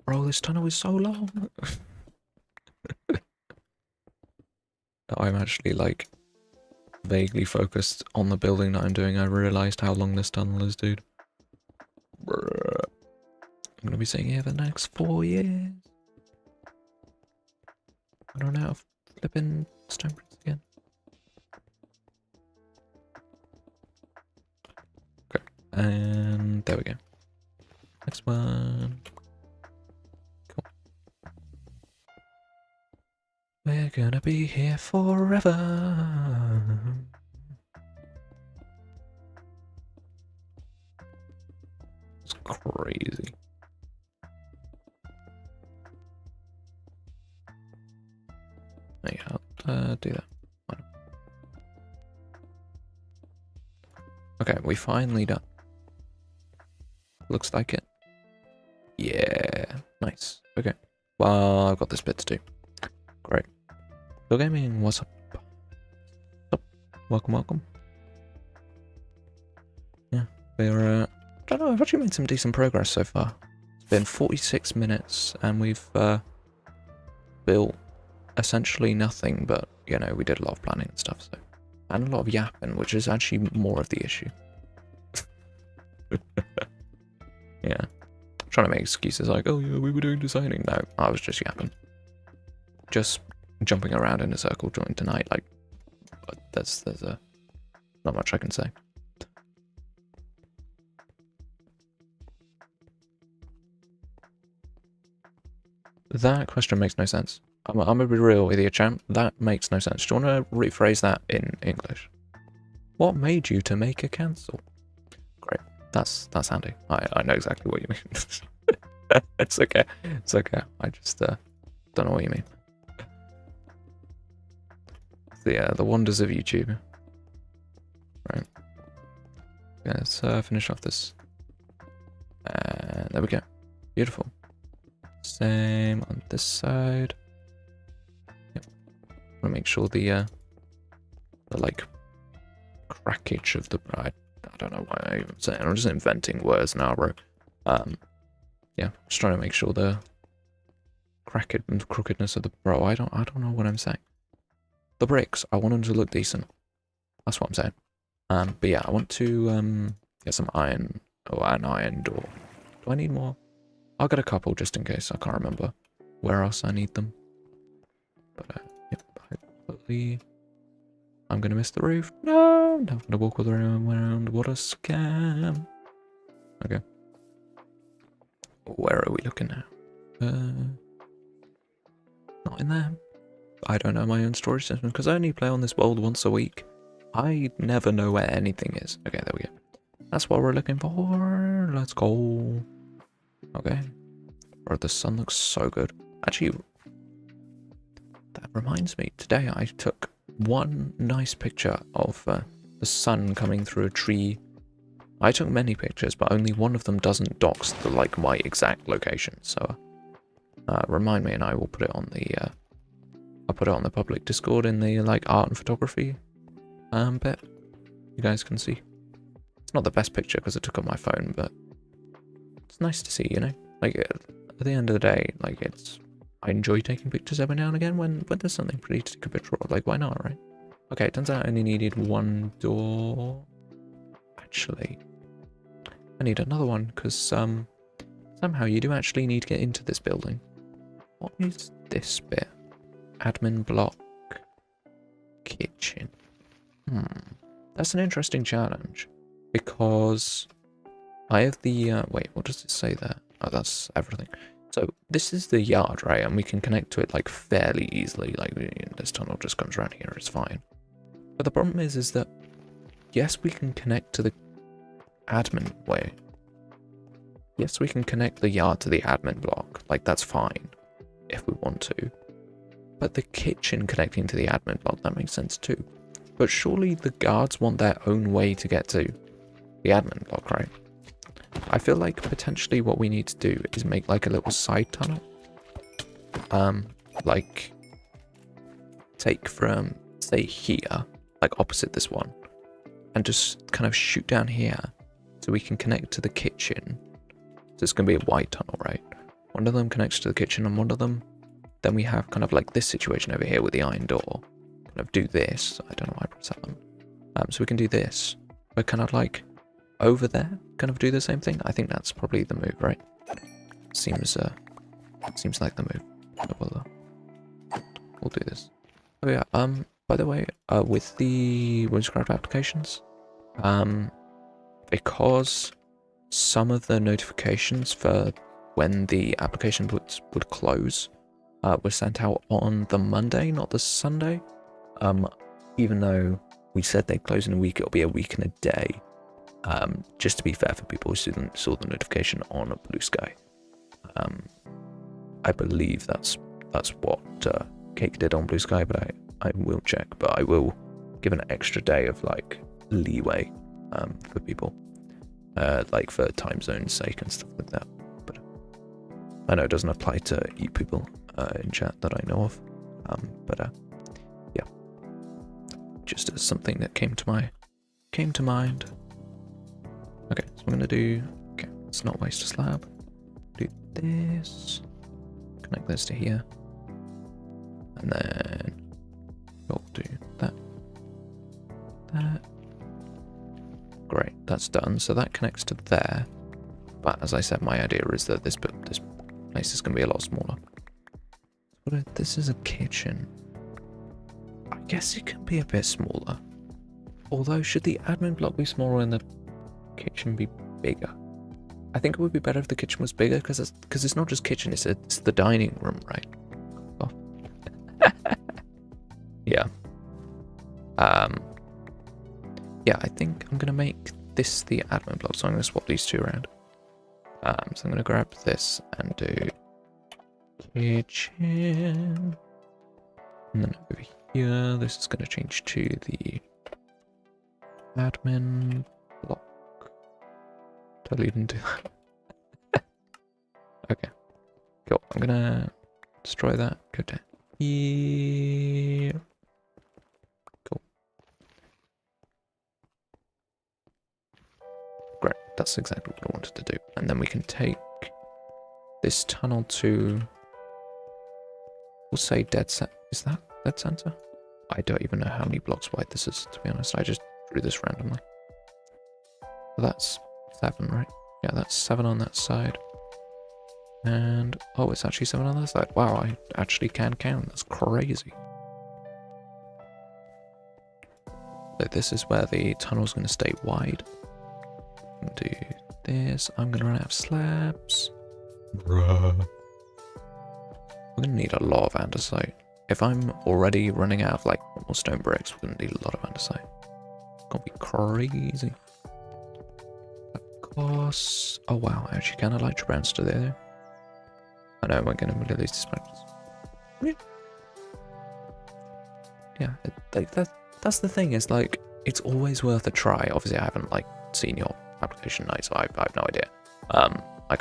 Bro, this tunnel is so long. I'm actually like vaguely focused on the building that I'm doing, I realised how long this tunnel is, dude. Bruh. I'm gonna be sitting here for the next 4 years. I don't know how to flipping stone bricks again. Okay, and there we go. Next one. Cool. We're gonna be here forever. It's crazy. There you go, do that. Okay, we finally done. Looks like it. Yeah, nice. Okay, well, I've got this bit to do. Great. Bill Gaming, what's up? Welcome, welcome. Yeah, we're, I don't know, I've actually made some decent progress so far. It's been 46 minutes, and we've, built essentially nothing, but, you know, we did a lot of planning and stuff, so. And a lot of yapping, which is actually more of the issue. Yeah. I'm trying to make excuses like, oh yeah, we were doing designing. No, I was just yapping. Just jumping around in a circle during tonight, like, there's not much I can say. That question makes no sense. I'm gonna be real with you, champ. That makes no sense. Do you want to rephrase that in English? What made you to make a cancel? Great. That's handy. I know exactly what you mean. It's okay. It's okay. I just don't know what you mean. The wonders of YouTube. Right. Yeah, let's finish off this. And there we go. Beautiful. Same on this side. Yep. Want to make sure the like crackage of the I don't know why I even say it. I'm just inventing words now, bro. Yeah, just trying to make sure the crookedness of the I don't know what I'm saying. The bricks, I want them to look decent. That's what I'm saying. But yeah, I want to get some iron or an iron door. Do I need more? I'll get a couple just in case. I can't remember where else I need them. But yep, hopefully I'm gonna miss the roof. No, I'm gonna walk all the way around. What a scam. Okay. Where are we looking now? Not in there. I don't know my own storage system because I only play on this world once a week. I never know where anything is. Okay, there we go. That's what we're looking for. Let's go. Okay. Bro, the sun looks so good. Actually, that reminds me. Today I took one nice picture of the sun coming through a tree. I took many pictures, but only one of them doesn't dox the like my exact location. So, remind me, and I will put it on the. I'll put it on the public Discord in the like art and photography bit. You guys can see. It's not the best picture because I took on my phone, but it's nice to see, you know. Like at the end of the day, like I enjoy taking pictures every now and again when there's something pretty to take a picture of. Like why not, right? Okay, it turns out I only needed one door. Actually, I need another one because somehow you do actually need to get into this building. What is this bit? Admin block. Kitchen. That's an interesting challenge because I have the wait, what does it say there? Oh, that's everything. So this is the yard, right? And we can connect to it like fairly easily. Like this tunnel just comes around here, it's fine. But the problem is that yes, we can connect to the admin way. Yes, we can connect the yard to the admin block. Like that's fine if we want to. But the kitchen connecting to the admin block, that makes sense too. But surely the guards want their own way to get to the admin block, right? I feel like potentially what we need to do is make like a little side tunnel. Like take from, say here, like opposite this one, and just kind of shoot down here so we can connect to the kitchen. So it's going to be a wide tunnel, right? One of them connects to the kitchen and one of them, then we have kind of like this situation over here with the iron door. Kind of do this. I don't know why I press that one. So we can do this. But kind of like over there, kind of do the same thing. I think that's probably the move, right? Seems like the move. So we'll do this. Oh yeah. By the way, with the Whimsicraft applications, because some of the notifications for when the application would close were sent out on the Monday, not the Sunday. Even though we said they'd close in a week, it'll be a week and a day. Just to be fair for people who saw the notification on a Blue Sky. I believe that's what Cake did on Blue Sky, but I will check. But I will give an extra day of like leeway for people, like for time zone's sake and stuff like that. But I know it doesn't apply to you people in chat that I know of. But yeah, just as something that came to mind. Okay, so we're gonna do. Okay, let's not waste a slab. Do this. Connect this to here, and then we'll do that. Great, that's done. So that connects to there. But as I said, my idea is that this place is going to be a lot smaller. This is a kitchen. I guess it can be a bit smaller. Although, should the admin block be smaller and the kitchen be bigger? I think it would be better if the kitchen was bigger, because it's not just kitchen, it's the dining room, right? Oh. Yeah. Yeah, I think I'm gonna make this the admin block, so I'm gonna swap these two around. So I'm gonna grab this and do kitchen, and then over here, this is gonna change to the admin block. Totally didn't do that. Okay, cool. I'm gonna destroy that. Go down here. Cool. Great. That's exactly what I wanted to do. And then we can take this tunnel to. We'll say dead center. Is that dead center? I don't even know how many blocks wide this is, to be honest. I just drew this randomly. So that's 7, right? Yeah, that's 7 on that side. And, oh, it's actually 7 on that side. Wow, I actually can count. That's crazy. So this is where the tunnel's going to stay wide. Do this. I'm going to run out of slabs. Bruh. We're going to need a lot of andesite. If I'm already running out of, like, normal stone bricks, we're going to need a lot of andesite. It's going to be crazy. Oh wow, I actually kind of like your to there. I know we're gonna release these patches. Yeah, like that's the thing, is like it's always worth a try. Obviously, I haven't like seen your application night, so I've no idea. I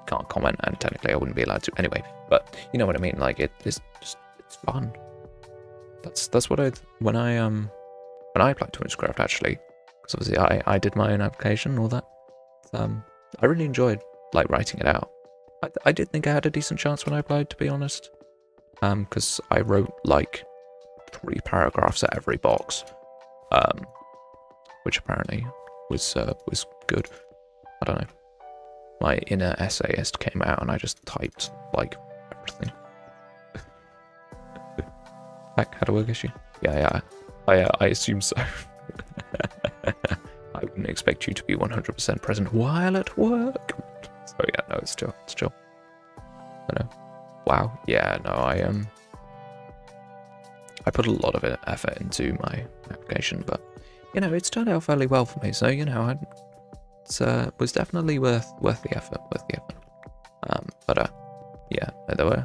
can't comment, and technically I wouldn't be allowed to anyway. But you know what I mean. Like it's fun. That's what when I applied to Whimsicraft, actually, because obviously I did my own application and all that. I really enjoyed like writing it out. I did think I had a decent chance when I applied, to be honest, because I wrote like 3 paragraphs at every box, which apparently was good. I don't know. My inner essayist came out, and I just typed like everything. Back had a work issue? Yeah. I assume so. I wouldn't expect you to be 100% present while at work. So yeah, no, it's chill. I know. Wow. Yeah, no, I put a lot of effort into my application, but you know, it's turned out fairly well for me. So you know, it was definitely worth the effort. But yeah, there were.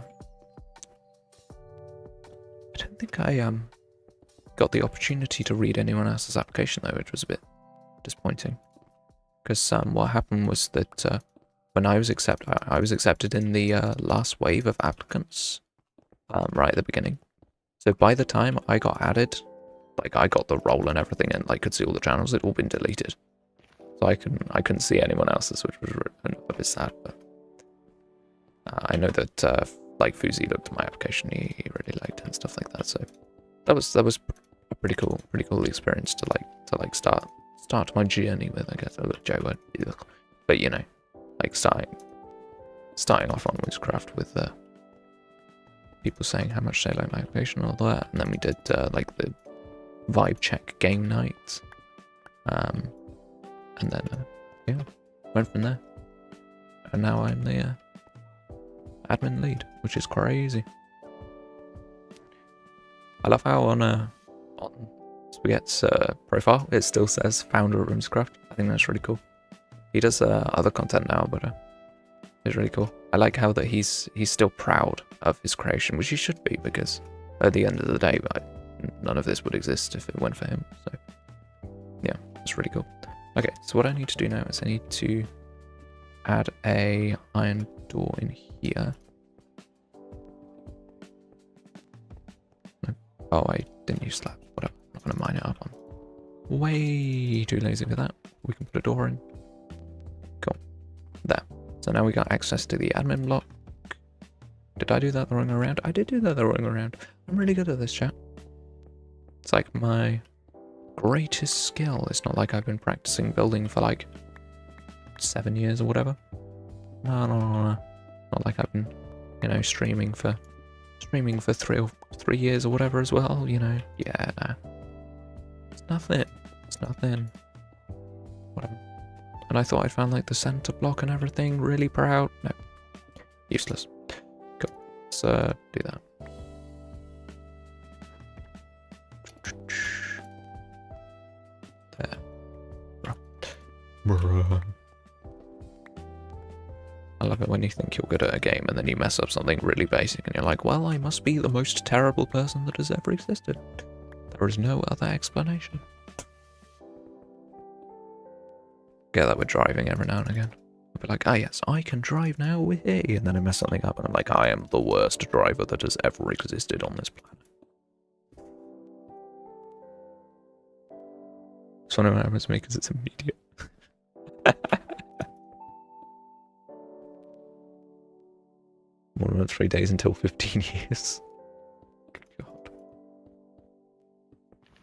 I don't think I got the opportunity to read anyone else's application though, which was a bit disappointing, because what happened was that when I was accepted in the last wave of applicants, right at the beginning. So by the time I got added, like I got the role and everything, and like could see all the channels, it'd all been deleted. So I couldn't see anyone else's, which was a bit sad. But I know that like Fuzi looked at my application, he really liked it and stuff like that. So that was pretty cool experience to start my journey with, I guess. Joe word, but you know, like starting off on Whimsicraft with people saying how much they like my application and all that, and then we did like the vibe check game night, and then yeah, went from there, and now I'm the admin lead, which is crazy. I love how on Spaghetti's profile it still says founder of Whimsicraft. I think that's really cool. He does other content now, but it's really cool. I like how that he's still proud of his creation, which he should be, because at the end of the day, none of this would exist if it weren't for him. So yeah, it's really cool. Okay, so what I need to do now is I need to add a iron door in here. No. Oh, I didn't use slabs. Whatever. I'm not gonna mine it up. I'm way too lazy for that. We can put a door in. Cool. There. So now we got access to the admin block. Did I do that the wrong way around? I did do that the wrong way around. I'm really good at this, chat. It's like my greatest skill. It's not like I've been practicing building for like 7 years or whatever. No. Not like I've been, you know, streaming for 3 years or whatever as well. You know, yeah, no. It's nothing. It's nothing. Whatever. And I thought I'd found like the center block and everything. Really proud. No, useless. Cool. Let's do that. There. Bruh. I love it when you think you're good at a game and then you mess up something really basic and you're like, well, I must be the most terrible person that has ever existed. There is no other explanation. Get that with driving every now and again. I'll be like, ah yes, I can drive now, wee, and then I mess something up and I'm like, I am the worst driver that has ever existed on this planet. It's funny when it happens to me because it's immediate. 3 days until 15 years. God.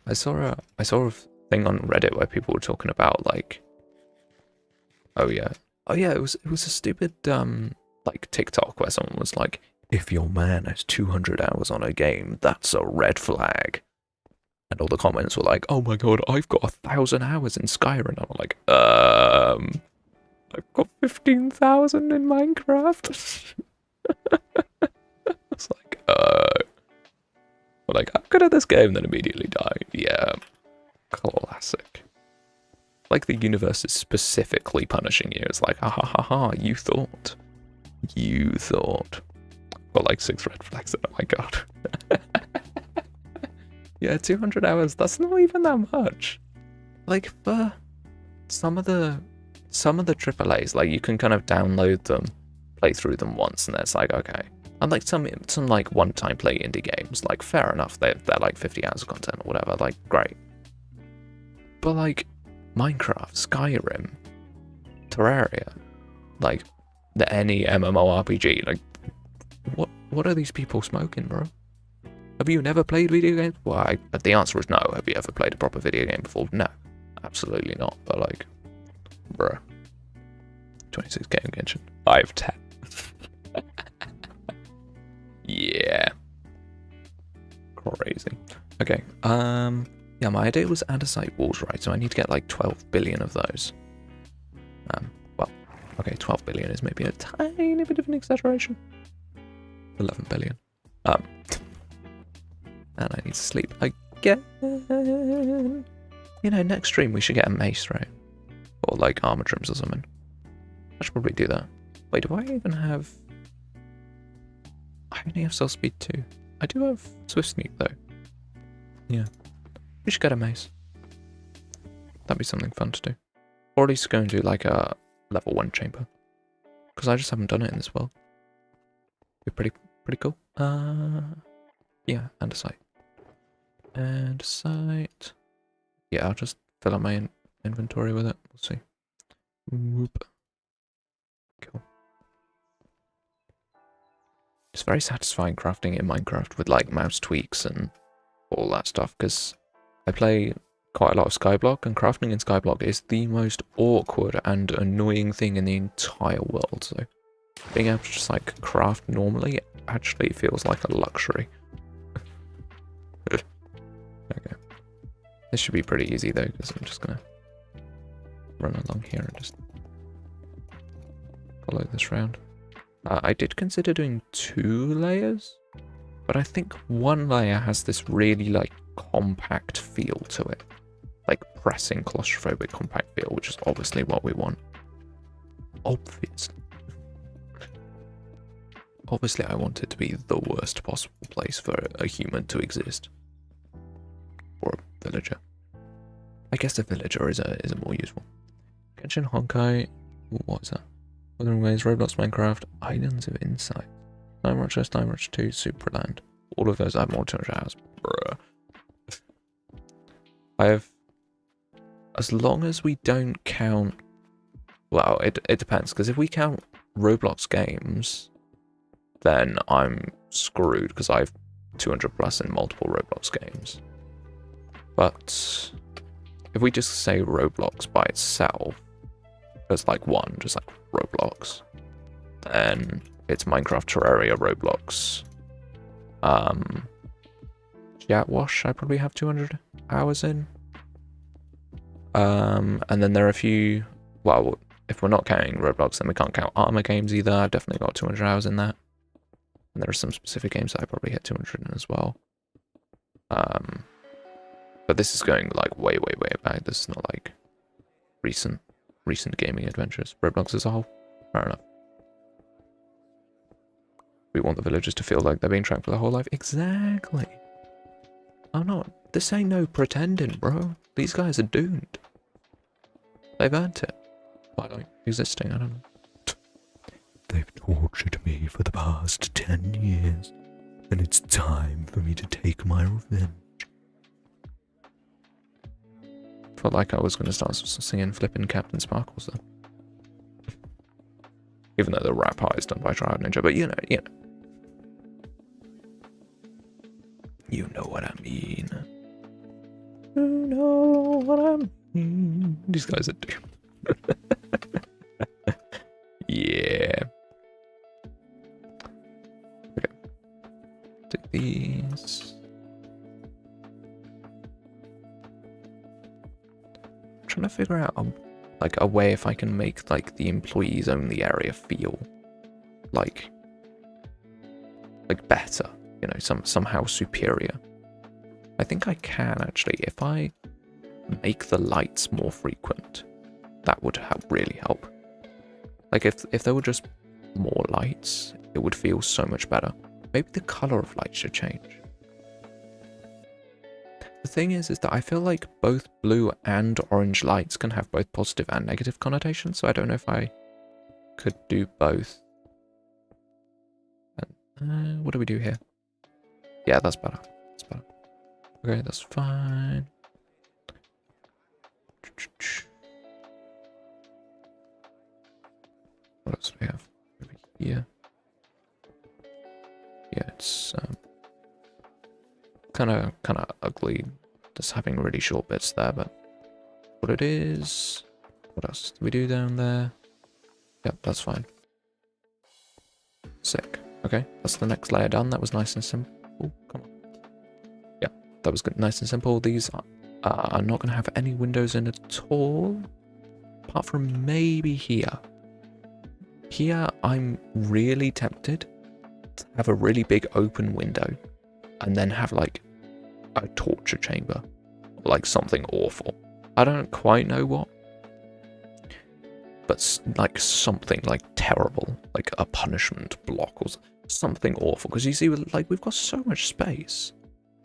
I saw a thing on Reddit where people were talking about like, oh yeah, it was a stupid like TikTok where someone was like, if your man has 200 hours on a game, that's a red flag. And all the comments were like, oh my god, I've got 1,000 hours in Skyrim. And I'm like, I've got 15,000 in Minecraft. It's like, we're like, I'm good at this game, then immediately die. Yeah, classic. Like the universe is specifically punishing you. It's like, ha ha ha ha, you thought. Got like 6 red flags, oh my god. Yeah, 200 hours, that's not even that much. Like, for some of the AAAs, like, you can kind of download them, play through them once, and it's like, okay. And like some like one-time play indie games, like, fair enough, they're like 50 hours of content or whatever, like, great. But like, Minecraft, Skyrim, Terraria, like, any MMORPG, like, what are these people smoking, bro? Have you never played video games? Well, the answer is no. Have you ever played a proper video game before? No, absolutely not. But like, bruh, 26 game engine. I have 10. Yeah, crazy. Okay. Yeah, my idea was andesite walls, right? So I need to get like 12 billion of those. Well, okay, 12 billion is maybe a tiny bit of an exaggeration. 11 billion. And I need to sleep again. You know, next stream we should get a mace, right? Or like armor trims or something. I should probably do that. Wait, do I even have... I only have stealth speed 2. I do have swift sneak though. Yeah. We should get a mace. That'd be something fun to do. Or at least go and do like a level 1 chamber. Because I just haven't done it in this world. Be pretty cool. Yeah, andesite. Andesite. Yeah, I'll just fill up my inventory with it. We'll see. Whoop. Cool. It's very satisfying crafting in Minecraft with like mouse tweaks and all that stuff, because I play quite a lot of Skyblock, and crafting in Skyblock is the most awkward and annoying thing in the entire world. So being able to just like craft normally actually feels like a luxury. Okay. This should be pretty easy though, because I'm just gonna run along here and just follow this round. I did consider doing 2 layers, but I think 1 layer has this really like compact feel to it. Like pressing claustrophobic compact feel, which is obviously what we want. Obviously. Obviously I want it to be the worst possible place for a human to exist. Or a villager. I guess a villager is a more useful. Genshin Honkai, what is that? Wuthering Waves, Roblox, Minecraft, Islands of Insight, Time Rush 2, Superland. All of those I have more than 200 hours. Bruh. I have, as long as we don't count, well, it depends, because if we count Roblox games, then I'm screwed, because I have 200 plus in multiple Roblox games. But if we just say Roblox by itself, as like one, just like Roblox, then it's Minecraft, Terraria, Roblox. Jetwash, I probably have 200 hours in. And then there are a few, well, if we're not counting Roblox, then we can't count Armor games either. I've definitely got 200 hours in that. And there are some specific games that I probably hit 200 in as well. But this is going like way, way, way back. This is not like recent gaming adventures. Roblox as a whole, fair enough. We want the villagers to feel like they're being tracked for their whole life. Exactly. I'm not. This ain't no pretending, bro. These guys are doomed. They've earned it by like existing. I don't know. They've tortured me for the past 10 years, and it's time for me to take my revenge. Felt like I was going to start singing Flippin' Captain Sparkles then. Even though the rap part is done by Triad Ninja, but you know. You know what I mean. You know what I mean. These guys are doomed. Yeah. Okay. Take these. I'm trying to figure out a way if I can make like the employees only area feel like better, you know, somehow superior. I think I can actually, if I make the lights more frequent, that would really help. Like if there were just more lights, it would feel so much better. Maybe the color of lights should change. The thing is that I feel like both blue and orange lights can have both positive and negative connotations, so I don't know if I could do both. And, what do we do here? Yeah, that's better. That's better. Okay, that's fine. What else do we have over here? Yeah, it's kind of ugly, just having really short bits there, but what it is. What else do we do down there? Yep, that's fine. Sick. Okay, that's the next layer done. That was nice and simple. Ooh, come on. Yeah, that was good. Nice and simple. These are not going to have any windows in at all, apart from maybe here. Here, I'm really tempted to have a really big open window and then have like a torture chamber, like something awful. I don't quite know what, but like something like terrible, like a punishment block or something awful. Because you see, like we've got so much space.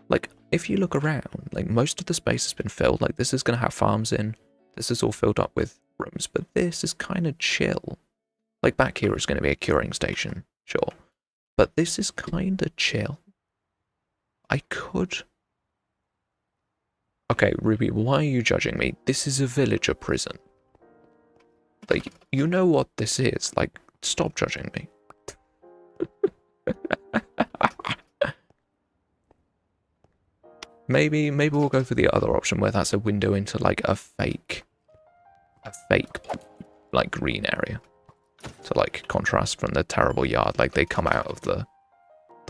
Like if you look around, like most of the space has been filled. Like this is going to have farms in. This is all filled up with rooms, but this is kind of chill. Like back here is going to be a curing station, sure. But this is kind of chill. I could... Okay, Ruby, why are you judging me? This is a villager prison. Like, you know what this is. Like, stop judging me. Maybe we'll go for the other option where that's a window into like a fake like green area to like contrast from the terrible yard. Like they come out of the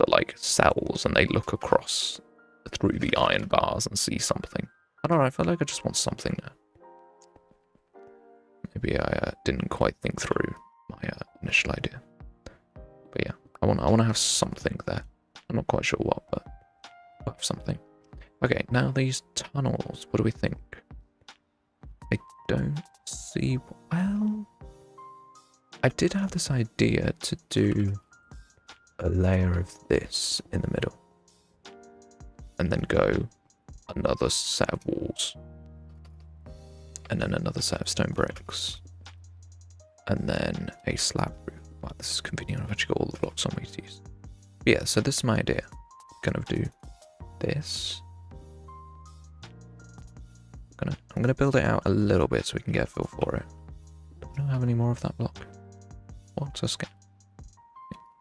like cells and they look across through the iron bars and see something. I don't know. I feel like I just want something there. Maybe I didn't quite think through my initial idea. But yeah, I want to have something there. I'm not quite sure what, but I'll have something. Okay, now these tunnels. What do we think? I don't see. Well, I did have this idea to do a layer of this in the middle, and then go another set of walls, and then another set of stone bricks, and then a slab roof. Wow, this is convenient. I've actually got all the blocks on me to use. But yeah, so this is my idea. Kind of do this. I'm gonna build it out a little bit so we can get a feel for it. I don't have any more of that block. What's a scam?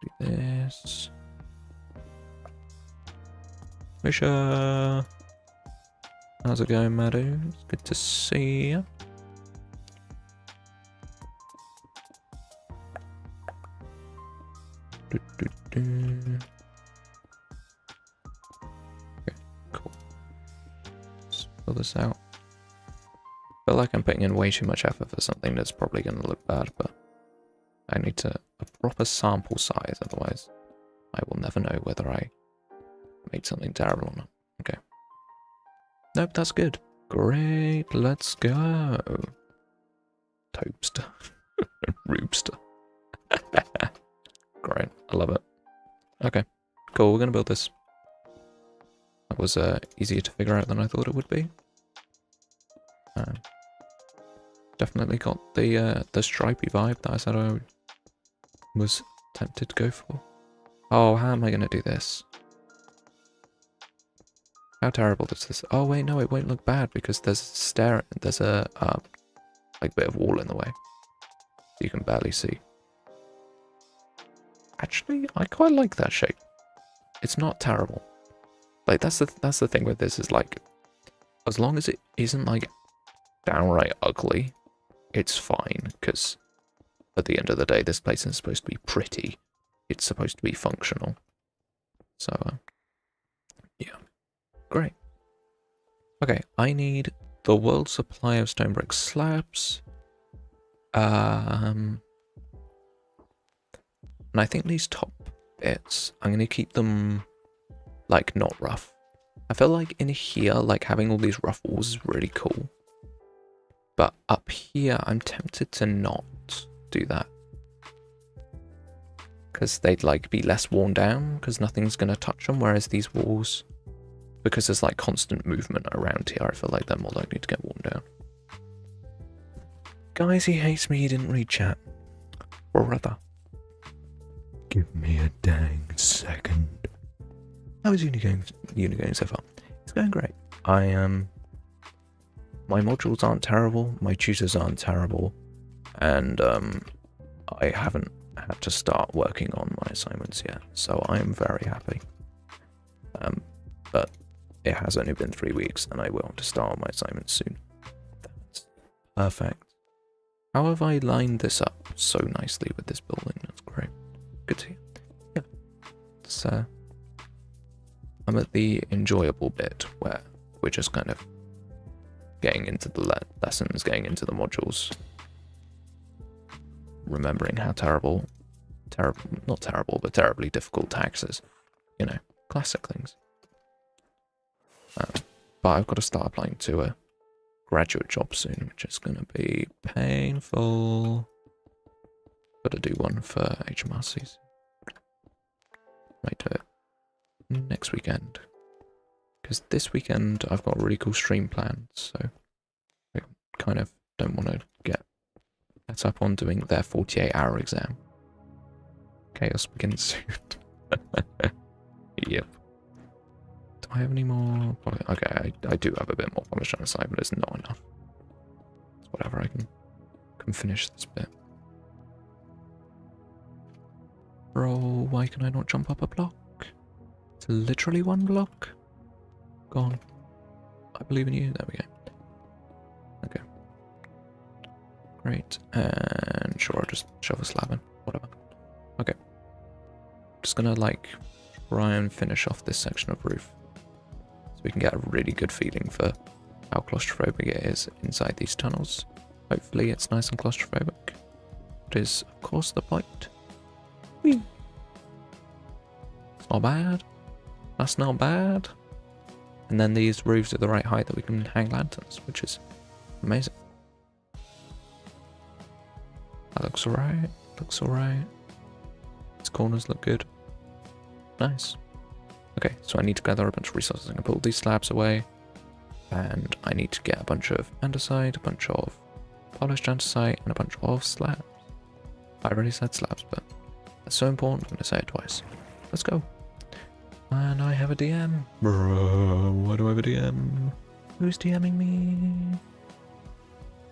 Do this. Misha! How's it going, Madhu? It's good to see you. Okay, cool. Let's fill this out. I feel like I'm putting in way too much effort for something that's probably going to look bad, but I need a proper sample size, otherwise I will never know whether I made something terrible or not. Okay. Nope, that's good. Great, let's go. Toast. Roobster. Great, I love it. Okay, cool, we're going to build this. That was easier to figure out than I thought it would be. Definitely got the stripy vibe that I said I was tempted to go for. Oh, how am I going to do this? How terrible is this? Oh wait, no, it won't look bad because there's a like bit of wall in the way. You can barely see. Actually, I quite like that shape. It's not terrible. Like that's the thing with this is like, as long as it isn't like downright ugly, it's fine, because at the end of the day, this place is supposed to be pretty. It's supposed to be functional. So, yeah. Great. Okay, I need the world supply of stone brick slabs. And I think these top bits, I'm going to keep them, like, not rough. I feel like in here, like, having all these rough walls is really cool. But up here, I'm tempted to not do that. Because they'd, like, be less worn down, because nothing's going to touch them, whereas these walls, because there's, like, constant movement around here, I feel like they're more likely to get worn down. Guys, he hates me, he didn't read chat. Brother. Give me a dang second. How is uni going so far? It's going great. My modules aren't terrible, my tutors aren't terrible, and I haven't had to start working on my assignments yet, so I am very happy. But it has only been 3 weeks, and I will have to start on my assignments soon. That's perfect. How have I lined this up so nicely with this building? That's great. Good to hear. Yeah. It's, I'm at the enjoyable bit where we're just kind of getting into the lessons, getting into the modules, remembering how not terrible, but terribly difficult tax is. You know, classic things. But I've got to start applying to a graduate job soon, which is going to be painful. Got to do one for HMRCs. Might do it next weekend. Because this weekend I've got a really cool stream planned, so I kind of don't want to get set up on doing their 48-hour exam. Chaos begins soon. Yep. Do I have any more? Okay, I do have a bit more polished on the side, but it's not enough. It's whatever, I can finish this bit. Bro, why can I not jump up a block? It's literally one block. Gone. I believe in you. There we go. Okay. Great. And sure, I'll just shove a slab in. Whatever. Okay. Just gonna like try and finish off this section of roof so we can get a really good feeling for how claustrophobic it is inside these tunnels. Hopefully it's nice and claustrophobic. That is, of course, the point. Whee! It's not bad. That's not bad. And then these roofs are the right height that we can hang lanterns, which is amazing. That looks alright. Looks alright. These corners look good. Nice. Okay, so I need to gather a bunch of resources. I'm going to put all these slabs away. And I need to get a bunch of andesite, a bunch of polished andesite, and a bunch of slabs. I already said slabs, but that's so important, I'm going to say it twice. Let's go. And I have a DM. Bro, why do I have a DM? Who's DMing me?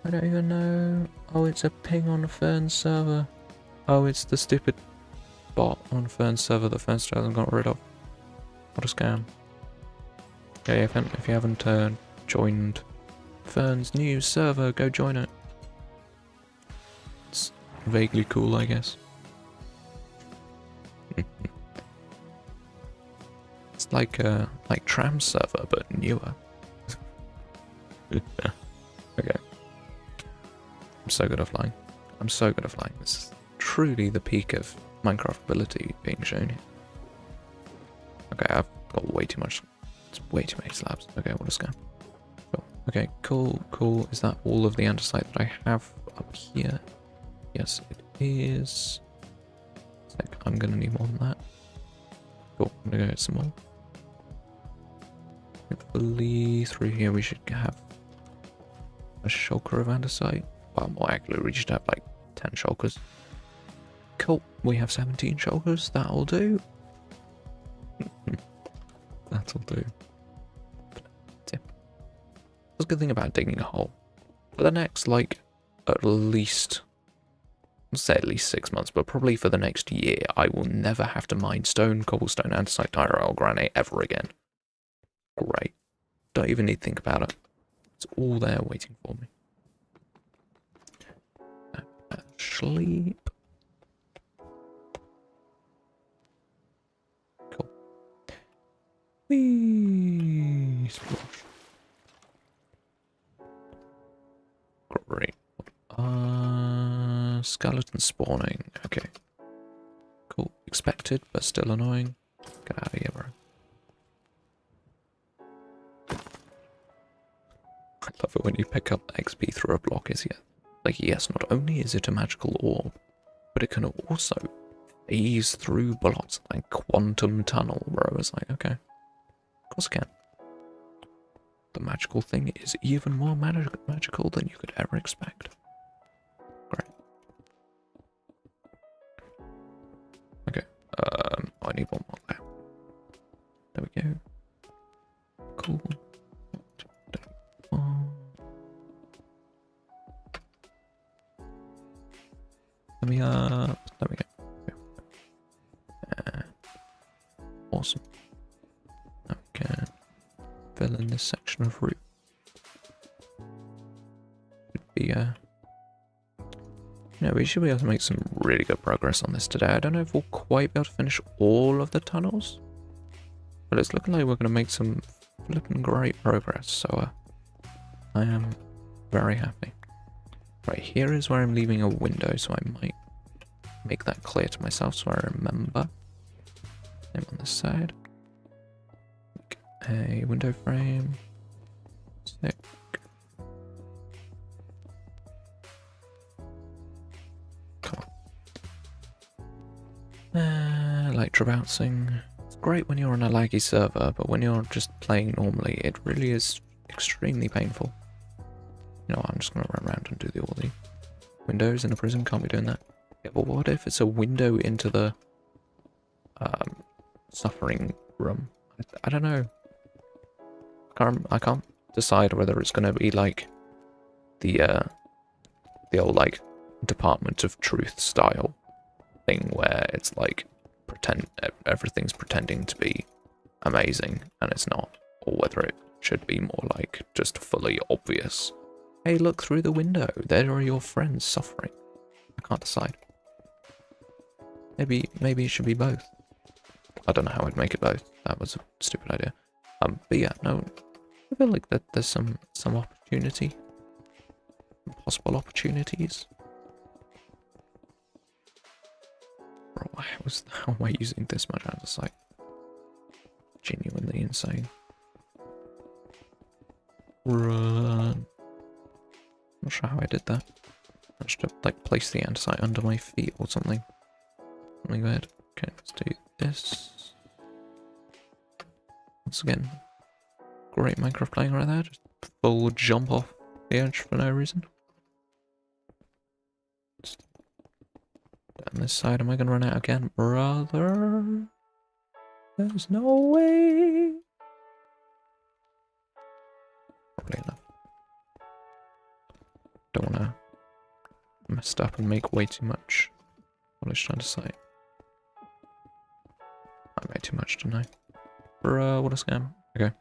I don't even know. Oh, it's a ping on Fern's server. Oh, it's the stupid bot on Fern's server that Fern still hasn't got rid of. What a scam. Okay, if you haven't joined Fern's new server, go join it. It's vaguely cool, I guess. It's like Tram server, but newer. Okay. I'm so good at flying. I'm so good at flying. This is truly the peak of Minecraft ability being shown here. Okay, I've got way too much. It's way too many slabs. Okay, what a scam. Cool. Okay, cool. Is that all of the andesite that I have up here? Yes, it is. I'm gonna need more than that. Cool, I'm gonna go get some more. Hopefully through here we should have a shulker of andesite. Well, more accurately, we should have like 10 shulkers. Cool, we have 17 shulkers. That'll do. That'll do. That's a good thing about digging a hole. For the next, like, at least, I'll say at least 6 months, but probably for the next year, I will never have to mine stone, cobblestone, andesite, tyrol, granite ever again. Great. Don't even need to think about it. It's all there waiting for me. Sleep. Cool. Whee! Splash. Great. Skeleton spawning. Okay. Cool. Expected, but still annoying. Get out of here, bro. I love it when you pick up XP through a block, is it? Like, yes, not only is it a magical orb, but it can also phase through blocks like quantum tunnel, bro. I was like, okay. Of course it can. The magical thing is even more magical than you could ever expect. Great. Okay. I need one more there. There we go. Cool. Let me there we go. Awesome. Okay. Fill in this section of roof. Should be we should be able to make some really good progress on this today. I don't know if we'll quite be able to finish all of the tunnels, but it's looking like we're gonna make some flipping great progress, so I am very happy. Right, here is where I'm leaving a window, so I might make that clear to myself so I remember. Same on this side. Make a window frame. Sick. Come on. Electro bouncing. It's great when you're on a laggy server, but when you're just playing normally, it really is extremely painful. You know, I'm just going to run around and do all the windows in a prison. Can't be doing that. Yeah, but what if it's a window into the suffering room? I don't know. I can't decide whether it's going to be like the old like Department of Truth style thing where it's like everything's pretending to be amazing and it's not, or whether it should be more like just fully obvious. Hey, look through the window. There are your friends suffering. I can't decide. Maybe it should be both. I don't know how I'd make it both. That was a stupid idea. But yeah, no, I feel like that there's some opportunity, possible opportunities. Bro, how am I using this much andesite? Genuinely insane. Run. Not sure how I did that. I should have like placed the andesite under my feet or something. Something weird. Okay, let's do this. Once again, great Minecraft playing right there. Just full jump off the edge for no reason. Just down this side, am I gonna run out again? Brother, there's no way. Probably enough. Don't wanna mess up and make way too much. What was I trying to say? I made too much, didn't I? Bruh, what a scam. Okay.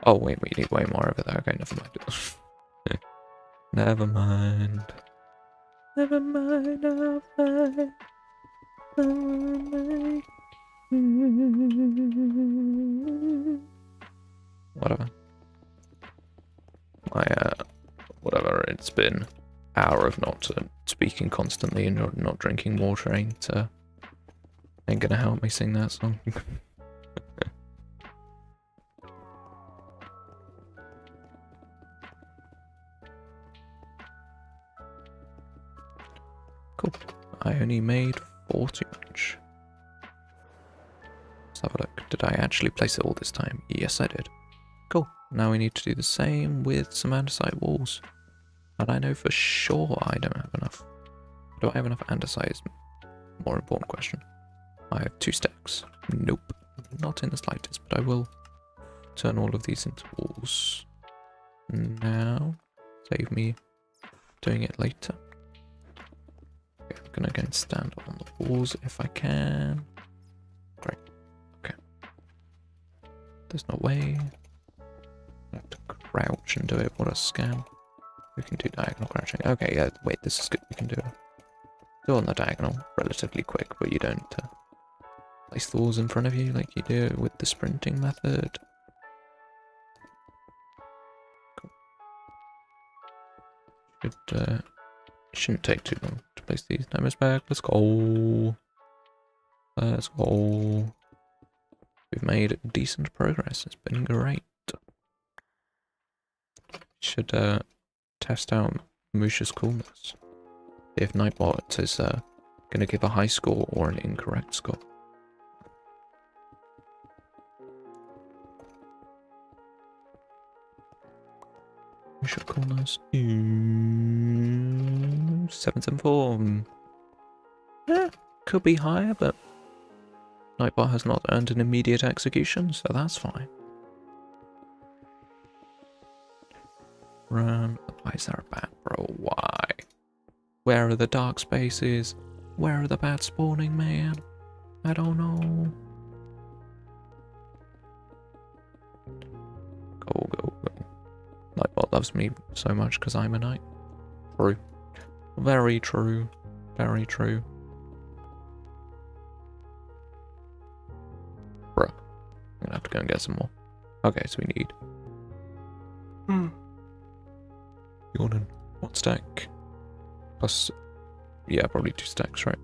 Oh, wait, we need way more over there. Okay, never mind. Never mind. Never mind, I'll find whatever. Whatever, it's been an hour of not speaking constantly and not drinking water ain't gonna help me sing that song. Cool. I only made 4 too much. Let's have a look. Did I actually place it all this time? Yes, I did. Cool. Now we need to do the same with some andesite walls. And I know for sure I don't have enough. Do I have enough andesite is a more important question. I have 2 stacks. Nope. Not in the slightest, but I will turn all of these into walls. Now, save me doing it later. Okay, I'm gonna go and stand on the walls if I can. Great. Okay. There's no way. I have to crouch and do it. What a scam. We can do diagonal crouching. Okay, yeah, wait, this is good. We can do it. Do it on the diagonal relatively quick, but you don't place the walls in front of you like you do with the sprinting method. Cool. Shouldn't take too long to place these diamonds back. Let's go. Let's go. We've made decent progress. It's been great. Should test out Musha's coolness. If Nightbot is going to give a high score or an incorrect score. Musha coolness 774. Yeah, could be higher, but Nightbot has not earned an immediate execution, so that's fine. Run. Why is there a bat, bro? Why? Where are the dark spaces? Where are the bats spawning, man? I don't know. Go, go, go. Nightbot loves me so much because I'm a knight. True. Very true. Very true. Bruh. I'm gonna have to go and get some more. Okay, so we need... Yawning. 1 stack. Plus... Yeah, probably 2 stacks, right?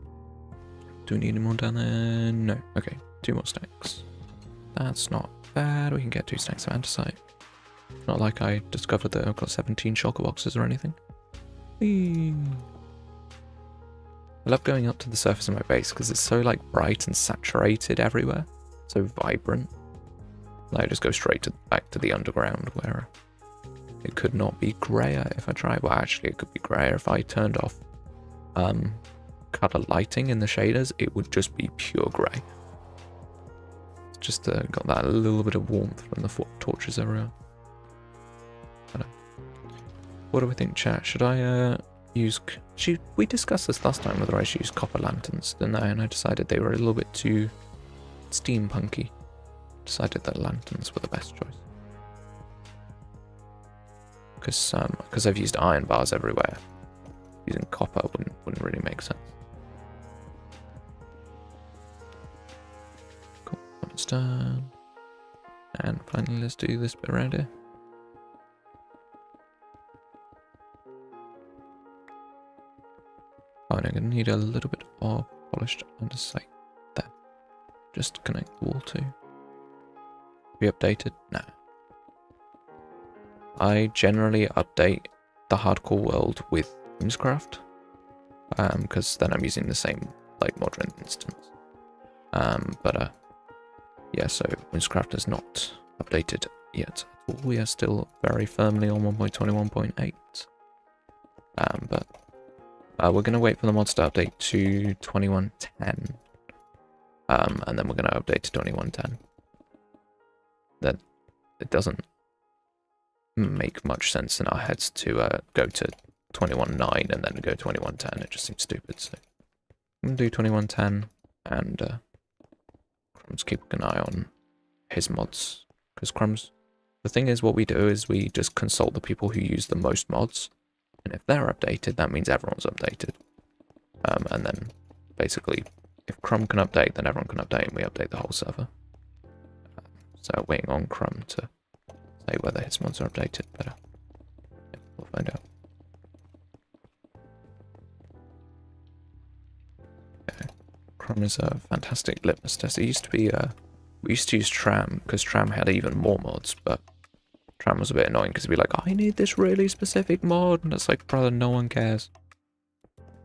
Do we need any more down there? No. Okay, 2 more stacks. That's not bad. We can get 2 stacks of andesite. Not like I discovered that I've got 17 shulker boxes or anything. Whee! I love going up to the surface of my base because it's so like bright and saturated everywhere. So vibrant. I just go straight back to the underground where it could not be grayer if I tried. Well, actually it could be grayer if I turned off color lighting in the shaders. It would just be pure grey. Just got that little bit of warmth from the torches everywhere. What do we think, chat? Should I use... we discussed this last time, whether I should use copper lanterns, didn't I? And I decided they were a little bit too steampunky. Decided that lanterns were the best choice. because I've used iron bars everywhere. Using copper wouldn't really make sense. Cool, it's done. And finally, let's do this bit around here. Oh, and I'm going to need a little bit of polished andesite there. Just to connect the wall to. Be updated? No. I generally update the hardcore world with Whimsicraft, because then I'm using the same like modern instance. Yeah, so Whimsicraft is not updated yet. We are still very firmly on 1.21.8. But we're going to wait for the mods to update to 2110. And then we're going to update to 2110. That it doesn't make much sense in our heads to go to 21.9 and then go 21.10. It just seems stupid. So I'm going to do 21.10 and Crumb's keep an eye on his mods. Because Crumb's, the thing is, what we do is we just consult the people who use the most mods. And if they're updated, that means everyone's updated. And then basically, if Crumb can update, then everyone can update, and we update the whole server. So waiting on Crumb to say whether his mods are updated, but yeah, we'll find out. Okay. Crumb is a fantastic litmus test. It used to be we used to use Tram because Tram had even more mods, but Tram was a bit annoying because it'd be like, I need this really specific mod, and it's like, brother, no one cares.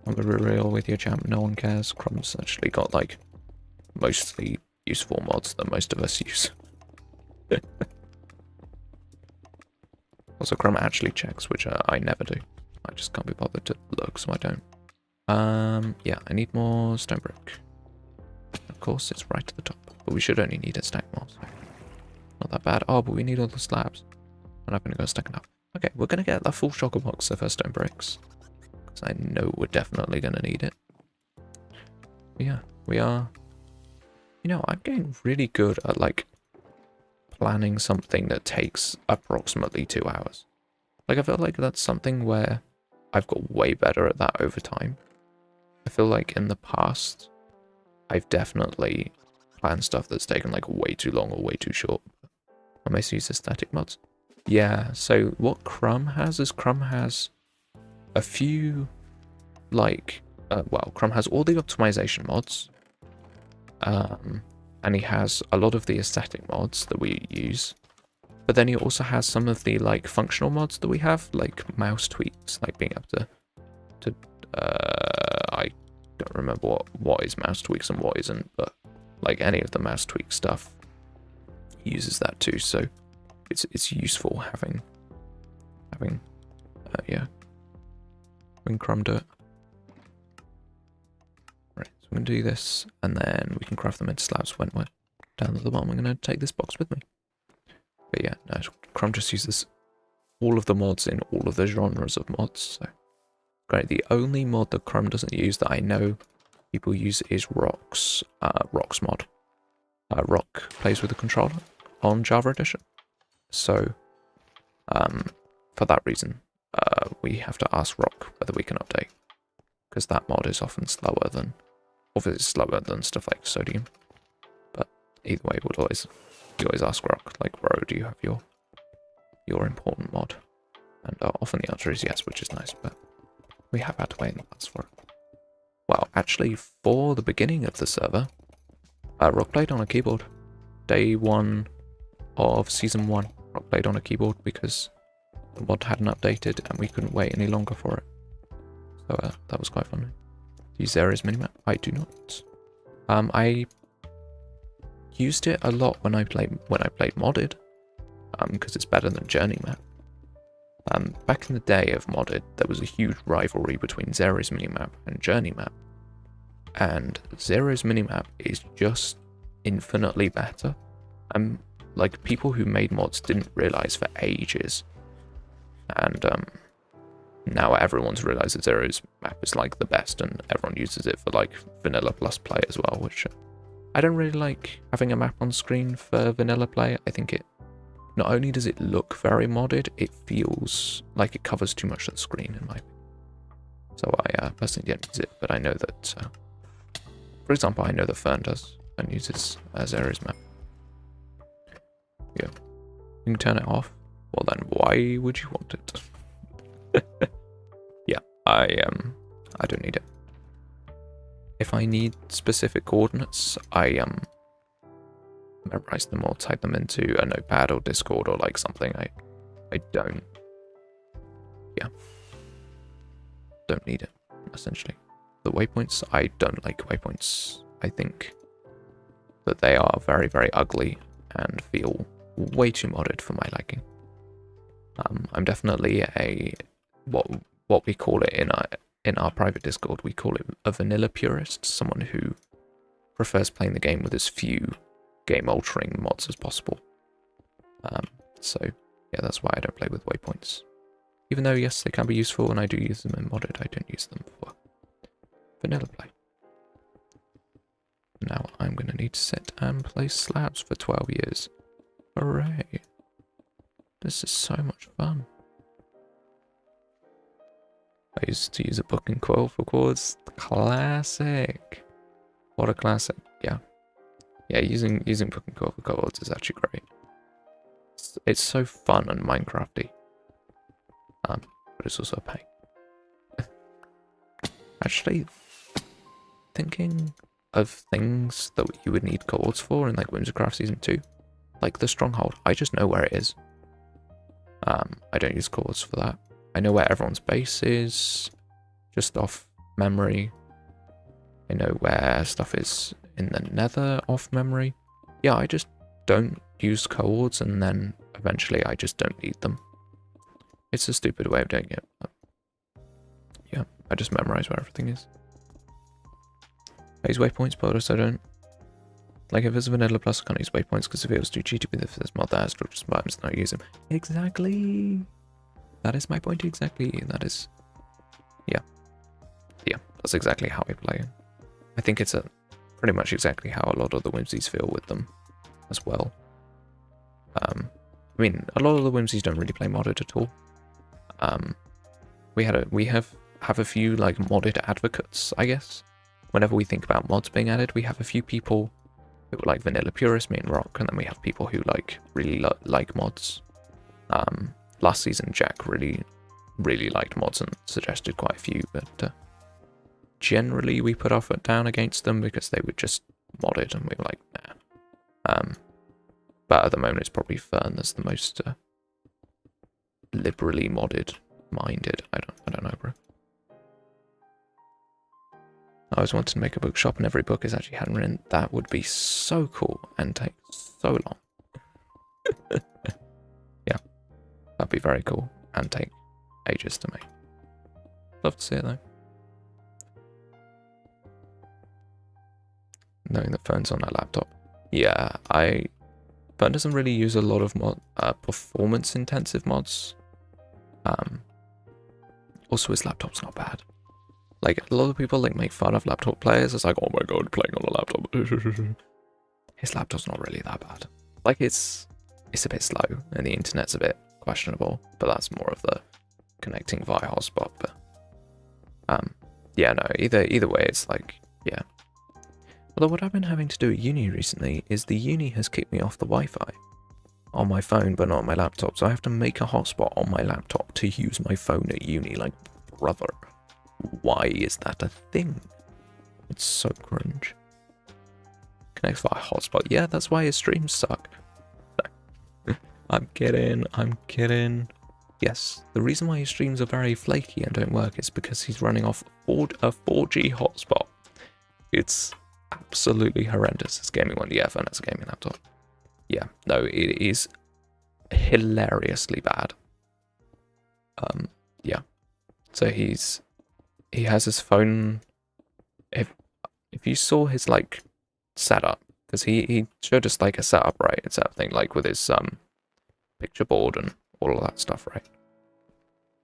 I'm gonna be real with you, champ. No one cares. Crumb's actually got like mostly useful mods that most of us use. Also, Crumb actually checks, which I never do. I just can't be bothered to look, so I don't. Yeah, I need more stone brick. Of course, it's right at the top, but we should only need a stack more, so not that bad. Oh, but we need all the slabs. I'm not going to go stack enough. Okay, we're going to get a full shulker box of our stone bricks, because I know we're definitely going to need it. But yeah, we are. You know, I'm getting really good at like planning something that takes approximately 2 hours. Like, I feel like that's something where I've got way better at that over time. I feel like in the past, I've definitely planned stuff that's taken like way too long or way too short. I mostly use static mods. Yeah, so what Crumb has is Crumb has a few, like, well, Crumb has all the optimization mods. And he has a lot of the aesthetic mods that we use. But then he also has some of the, like, functional mods that we have, like mouse tweaks, like being able to I don't remember what is mouse tweaks and what isn't, but, like, any of the mouse tweak stuff uses that too, so it's useful having Crumb do it. Right, so we're going to do this, and then we can craft them into slabs when we're down at the bottom. I'm going to take this box with me. But yeah, no, Crumb just uses all of the mods in all of the genres of mods, so great. The only mod that Crumb doesn't use that I know people use is Rock's mod. Rock plays with a controller on Java Edition. So, for that reason, we have to ask Rock whether we can update, because that mod is often slower than, obviously slower than stuff like Sodium. But either way, you always ask Rock, like, bro, do you have your important mod? And often the answer is yes, which is nice, but we have had to wait in the past for it. Well, actually, for the beginning of the server, Rock played on a keyboard. Day 1 of Season 1, Rock played on a keyboard because the mod hadn't updated and we couldn't wait any longer for it. So that was quite funny. Do you use Area's minimap? I do not. I used it a lot when I played modded, because it's better than journey map. Back in the day of modded, there was a huge rivalry between Zero's minimap and journey map. And Zero's minimap is just infinitely better. Like, people who made mods didn't realize for ages. And now everyone's realized that Zero's map is like the best, and everyone uses it for like vanilla plus play as well, which I don't really like having a map on screen for vanilla play. I think it not only does it look very modded, it feels like it covers too much of the screen in my opinion. So I personally don't use it, but I know that, for example, I know that Fern does and uses as areas map. Yeah, you can turn it off. Well then, why would you want it? Yeah, I don't need it. If I need specific coordinates, I memorize them or type them into a notepad or Discord or like something. I don't. Yeah. Don't need it, essentially. The waypoints, I don't like waypoints. I think that they are very, very ugly and feel way too modded for my liking. I'm definitely a what we call it in our private Discord, we call it a vanilla purist, someone who prefers playing the game with as few game-altering mods as possible. So yeah, that's why I don't play with waypoints. Even though yes, they can be useful and I do use them in modded, I don't use them for vanilla play. Now I'm going to need to sit and place slabs for 12 years. Hooray! This is so much fun. I used to use a book and quill for chords. Classic. What a classic. Yeah. Yeah, using book and quill for chords is actually great. It's so fun and Minecrafty. But it's also a pain. Actually, thinking of things that you would need chords for in like Whimsicraft Season 2, like the Stronghold, I just know where it is. I don't use chords for that. I know where everyone's base is, just off memory. I know where stuff is in the nether off memory. Yeah, I just don't use chords and then eventually I just don't need them. It's a stupid way of doing it, but yeah, I just memorize where everything is. I use waypoints, but also don't. Like if it's a vanilla plus, I can't use waypoints because it feels too cheaty, but if there's mod that has structures, I'm just not use them. Exactly! That is my point exactly, that is... Yeah. Yeah, that's exactly how I play. I think it's pretty much exactly how a lot of the Whimsies feel with them as well. I mean, a lot of the Whimsies don't really play modded at all. We have a few like modded advocates, I guess. Whenever we think about mods being added, we have a few people who are like vanilla purists, me and Rock, and then we have people who like really like mods. Last season, Jack really liked mods and suggested quite a few, but generally we put our foot down against them because they would just mod it, and we were like, nah. But at the moment, it's probably Fern that's the most liberally minded. I don't know, bro. I always wanted to make a bookshop and every book is actually handwritten. That would be so cool and take so long. Yeah, that'd be very cool and take ages to make. Love to see it though. Knowing that Fern's on her laptop. Yeah, Fern doesn't really use a lot of performance intensive mods. Also his laptop's not bad. Like, a lot of people like make fun of laptop players. It's like, oh my god, playing on a laptop. His laptop's not really that bad. Like, it's a bit slow, and the internet's a bit questionable, but that's more of the connecting via hotspot. But, yeah, no, either way, it's like, yeah. Although what I've been having to do at uni recently is the uni has kicked me off the Wi-Fi on my phone, but not on my laptop. So I have to make a hotspot on my laptop to use my phone at uni. Like, brother. Why is that a thing? It's so cringe. Connects via hotspot. Yeah, that's why his streams suck. I'm kidding. Yes, the reason why his streams are very flaky and don't work is because he's running off a 4G hotspot. It's absolutely horrendous. This gaming one. Yeah, Fern has a gaming laptop. Yeah, no, it is hilariously bad. Yeah. So he has his phone. If you saw his like setup, because he showed us like a setup, right? It's that thing like with his picture board and all of that stuff, right?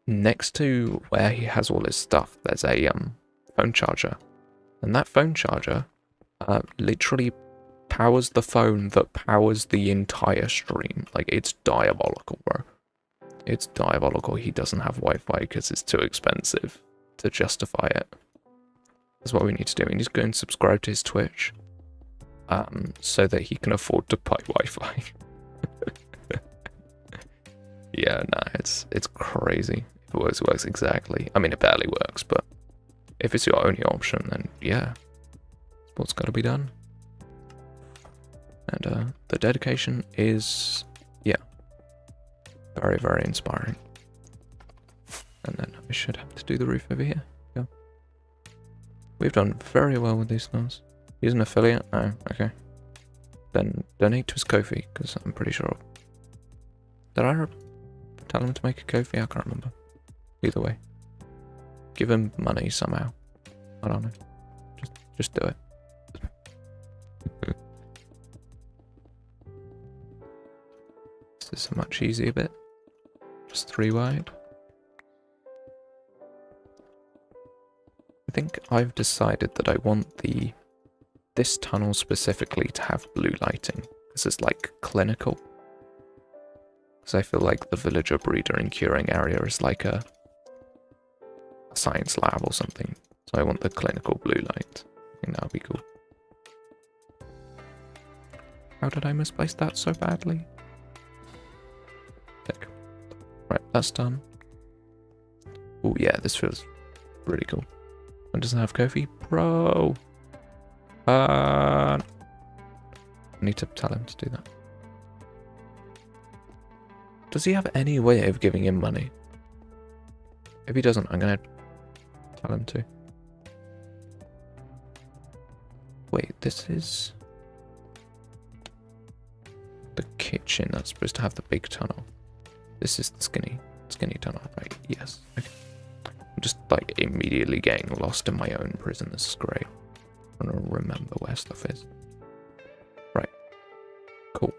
Next to where he has all his stuff, there's a phone charger, and that phone charger literally powers the phone that powers the entire stream. Like, it's diabolical, bro. It's diabolical. He doesn't have Wi-Fi because it's too expensive to justify it. That's what we need to do. We need to go and subscribe to his Twitch, so that he can afford to buy Wi-Fi. Yeah, nah, it's crazy. If it works exactly. I mean, it barely works, but if it's your only option, then yeah, it's what's got to be done. And the dedication is, yeah, very, very inspiring. And then I should have to do the roof over here. Yeah. We've done very well with these ones. He's an affiliate? Oh, okay. Then donate to his Ko-fi, because I'm pretty sure. Did I tell him to make a Ko-fi? I can't remember. Either way. Give him money somehow. I don't know. Just do it. This is a much easier bit. Just 3 wide. I think I've decided that I want this tunnel specifically to have blue lighting. This is like clinical. Because I feel like the villager breeder and curing area is like a science lab or something. So I want the clinical blue light. I think that would be cool. How did I misplace that so badly? Tick. Right, that's done. Oh yeah, this feels really cool. And doesn't have Ko-fi? Bro! I need to tell him to do that. Does he have any way of giving him money? If he doesn't, I'm gonna tell him to. Wait, this is the kitchen that's supposed to have the big tunnel. This is the skinny tunnel, right? Yes. Okay. I'm just like immediately getting lost in my own prison. This is great. I want to remember where stuff is. Right. Cool.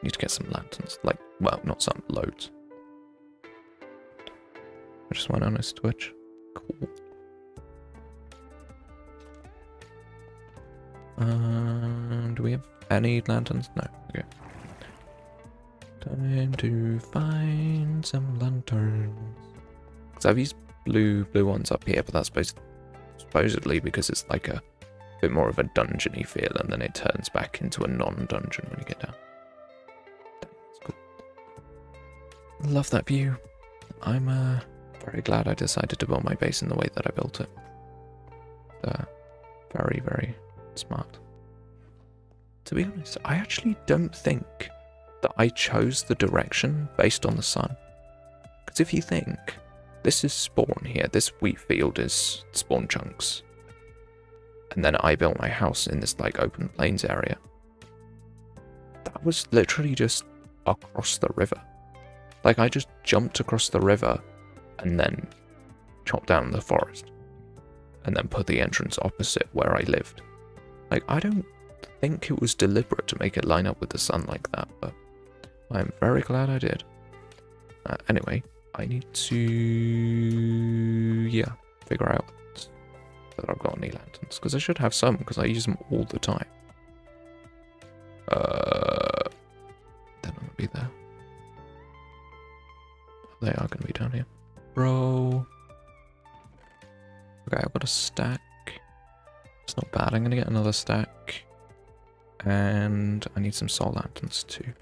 Need to get some lanterns. Like, well, not some, loads. I just went on his Twitch. Cool. Do we have any lanterns? No. Okay. Time to find some lanterns. Because I've used blue ones up here, but that's supposedly because it's like a bit more of a dungeony feel, and then it turns back into a non-dungeon when you get down. That's cool. Love that view. I'm very glad I decided to build my base in the way that I built it. Very, very smart. To be honest, I actually don't think that I chose the direction based on the sun. Because if you think, this is spawn here, this wheat field is spawn chunks. And then I built my house in this like open plains area. That was literally just across the river. Like I just jumped across the river and then chopped down the forest. And then put the entrance opposite where I lived. Like I don't think it was deliberate to make it line up with the sun like that, but I'm very glad I did. Anyway, I need to, yeah, figure out that I've got any lanterns, because I should have some, because I use them all the time. They're not going to be there. They are going to be down here. Bro. Okay, I've got a stack. It's not bad. I'm going to get another stack. And I need some soul lanterns too.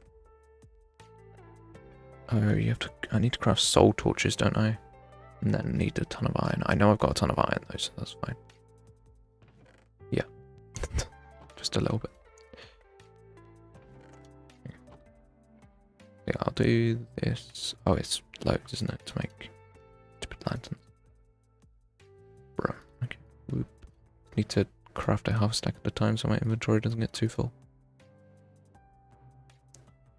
Oh, I need to craft soul torches, don't I? And then need a ton of iron. I know I've got a ton of iron though, so that's fine. Yeah. Just a little bit. Yeah, I'll do this. Oh, it's loads, isn't it, to put lanterns. Bro, okay. Whoop. Need to craft a half stack at a time so my inventory doesn't get too full.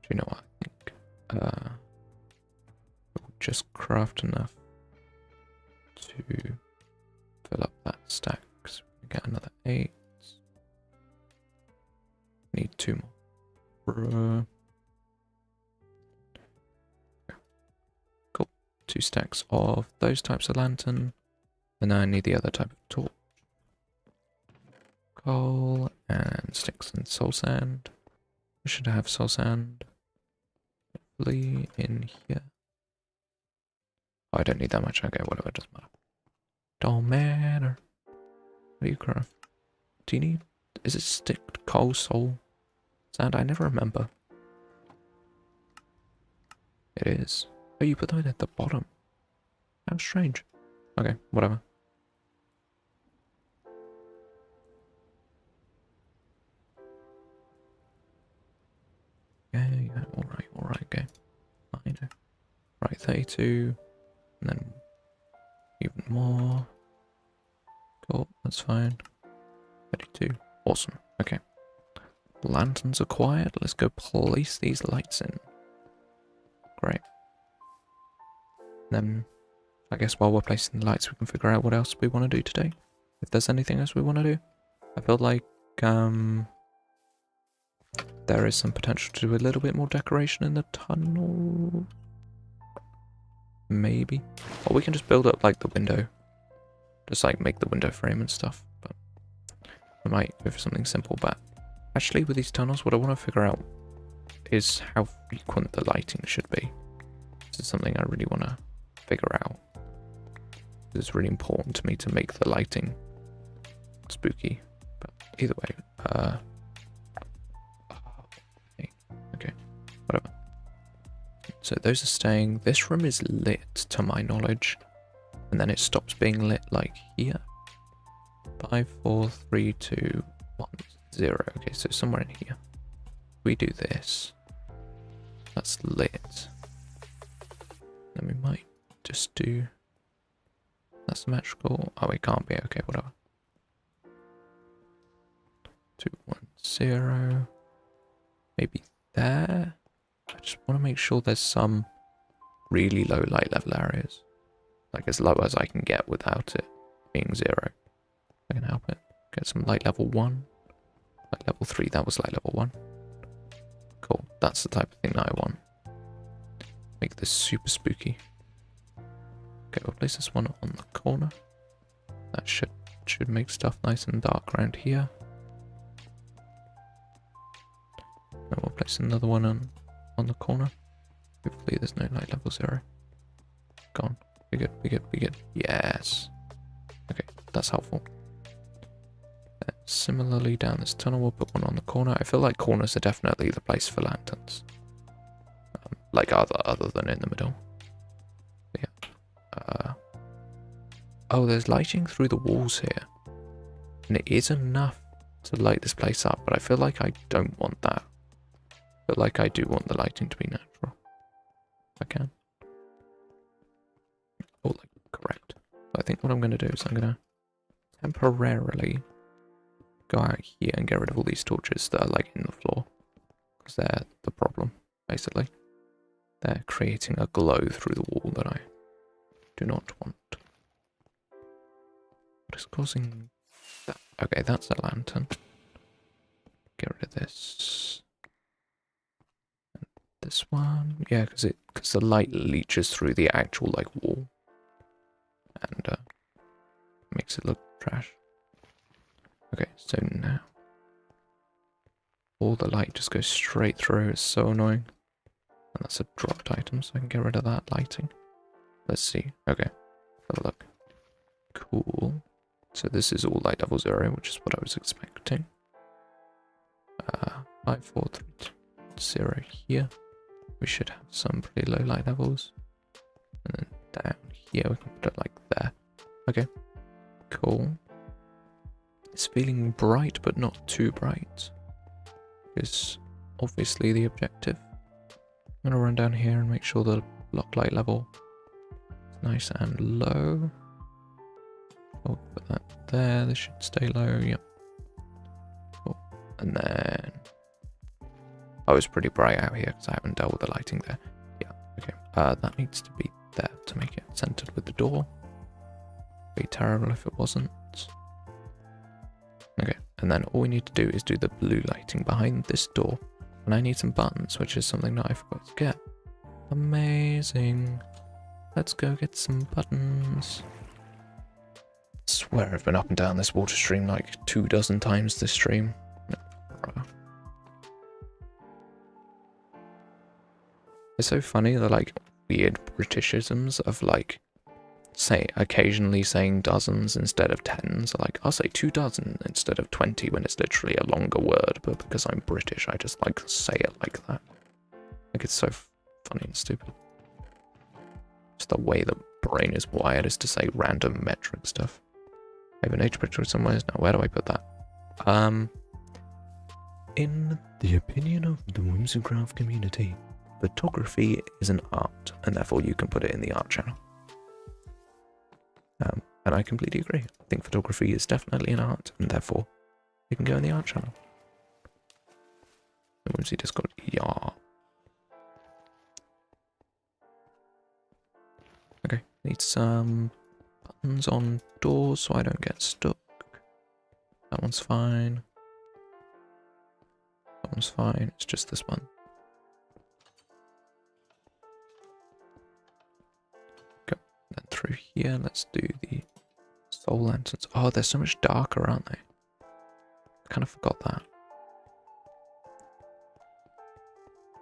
Do you know what I think? We'll just craft enough to fill up that stack. So we get another 8. Need 2 more. Bruh. Cool. 2 stacks of those types of lantern. And now I need the other type of torch. coal and sticks and soul sand. We should have soul sand hopefully in here. Oh, I don't need that much. Okay, whatever, doesn't matter. Don't matter. What do you craft? Do you need... Is it stick, coal, soul, sand? I never remember. It is. Oh, you put that at the bottom. How strange. Okay, whatever. Yeah, alright, okay. I know. Right, 32, and then even more. Cool, that's fine. 32, awesome, okay. Lanterns acquired, let's go place these lights in. Great. Then, I guess while we're placing the lights, we can figure out what else we want to do today. If there's anything else we want to do. I feel like, there is some potential to do a little bit more decoration in the tunnel. Maybe. Or we can just build up, like, the window. Just, like, make the window frame and stuff. But I might go for something simple, but actually with these tunnels, what I want to figure out is how frequent the lighting should be. This is something I really want to figure out. It's really important to me to make the lighting spooky. But either way, okay, whatever. So those are staying. This room is lit, to my knowledge, and then it stops being lit, like here. 5, 4, 3, 2, 1, 0. Okay, so somewhere in here. We do this. That's lit. Then we might just do... That's symmetrical. Oh, it can't be. Okay, whatever. 2, 1, 0. Maybe there. I just want to make sure there's some really low light level areas. Like as low as I can get without it being 0. I can help it. Get some light level 1. Light level 3. That was light level 1. Cool. That's the type of thing that I want. Make this super spooky. Okay, we'll place this one on the corner. That should make stuff nice and dark around here. And we'll place another one on the corner. Hopefully there's no light level 0. Gone. Be good, be good, be good. Yes. Okay, that's helpful. Similarly down this tunnel, we'll put one on the corner. I feel like corners are definitely the place for lanterns. Like other than in the middle. But yeah. Oh, there's lighting through the walls here. And it is enough to light this place up, but I feel like I don't want that. I feel like I do want the lighting to be natural. If I can. Oh, like, correct. So I think what I'm going to do is I'm going to temporarily go out here and get rid of all these torches that are like in the floor. Because they're the problem, basically. They're creating a glow through the wall that I do not want. What is causing that? Okay, that's a lantern. Get rid of this. And this one. Yeah, because the light leaches through the actual like wall. And makes it look trash. Okay, so now all the light just goes straight through. It's so annoying. And that's a dropped item, so I can get rid of that lighting. Let's see. Okay, have a look. Cool. So this is all light level 0, which is what I was expecting. 5, 4, 3, 2, 0 here. We should have some pretty low light levels. And then down here, we can put it like there. Okay, cool. It's feeling bright, but not too bright. Is obviously the objective. I'm gonna run down here and make sure the block light level is nice and low. I'll put that there. This should stay low. Yep. Cool. And then I was pretty bright out here because I haven't dealt with the lighting there. Yeah. Okay. That needs to be there to make it centered with the door. Be terrible if it wasn't. Okay. And then all we need to do is do the blue lighting behind this door. And I need some buttons, which is something that I forgot to get. Amazing. Let's go get some buttons. swear I've been up and down this water stream like 24 times this stream. Bruh. It's so funny, the like weird Britishisms of like, say, occasionally saying dozens instead of tens. Like, I'll say 2 dozen instead of 20 when it's literally a longer word, but because I'm British, I just like say it like that. Like, it's so funny and stupid. Just the way the brain is wired is to say random metric stuff. I have an H picture somewhere now. Where do I put that? In the opinion of the Whimsicraft community, photography is an art, and therefore you can put it in the art channel. And I completely agree. I think photography is definitely an art, and therefore you can go in the art channel. The Whimsy Discord, yeah. Okay, need some buttons on doors so I don't get stuck. That one's fine. That one's fine. It's just this one. Go. Then through here, let's do the soul lanterns. Oh, they're so much darker, aren't they? I kind of forgot that.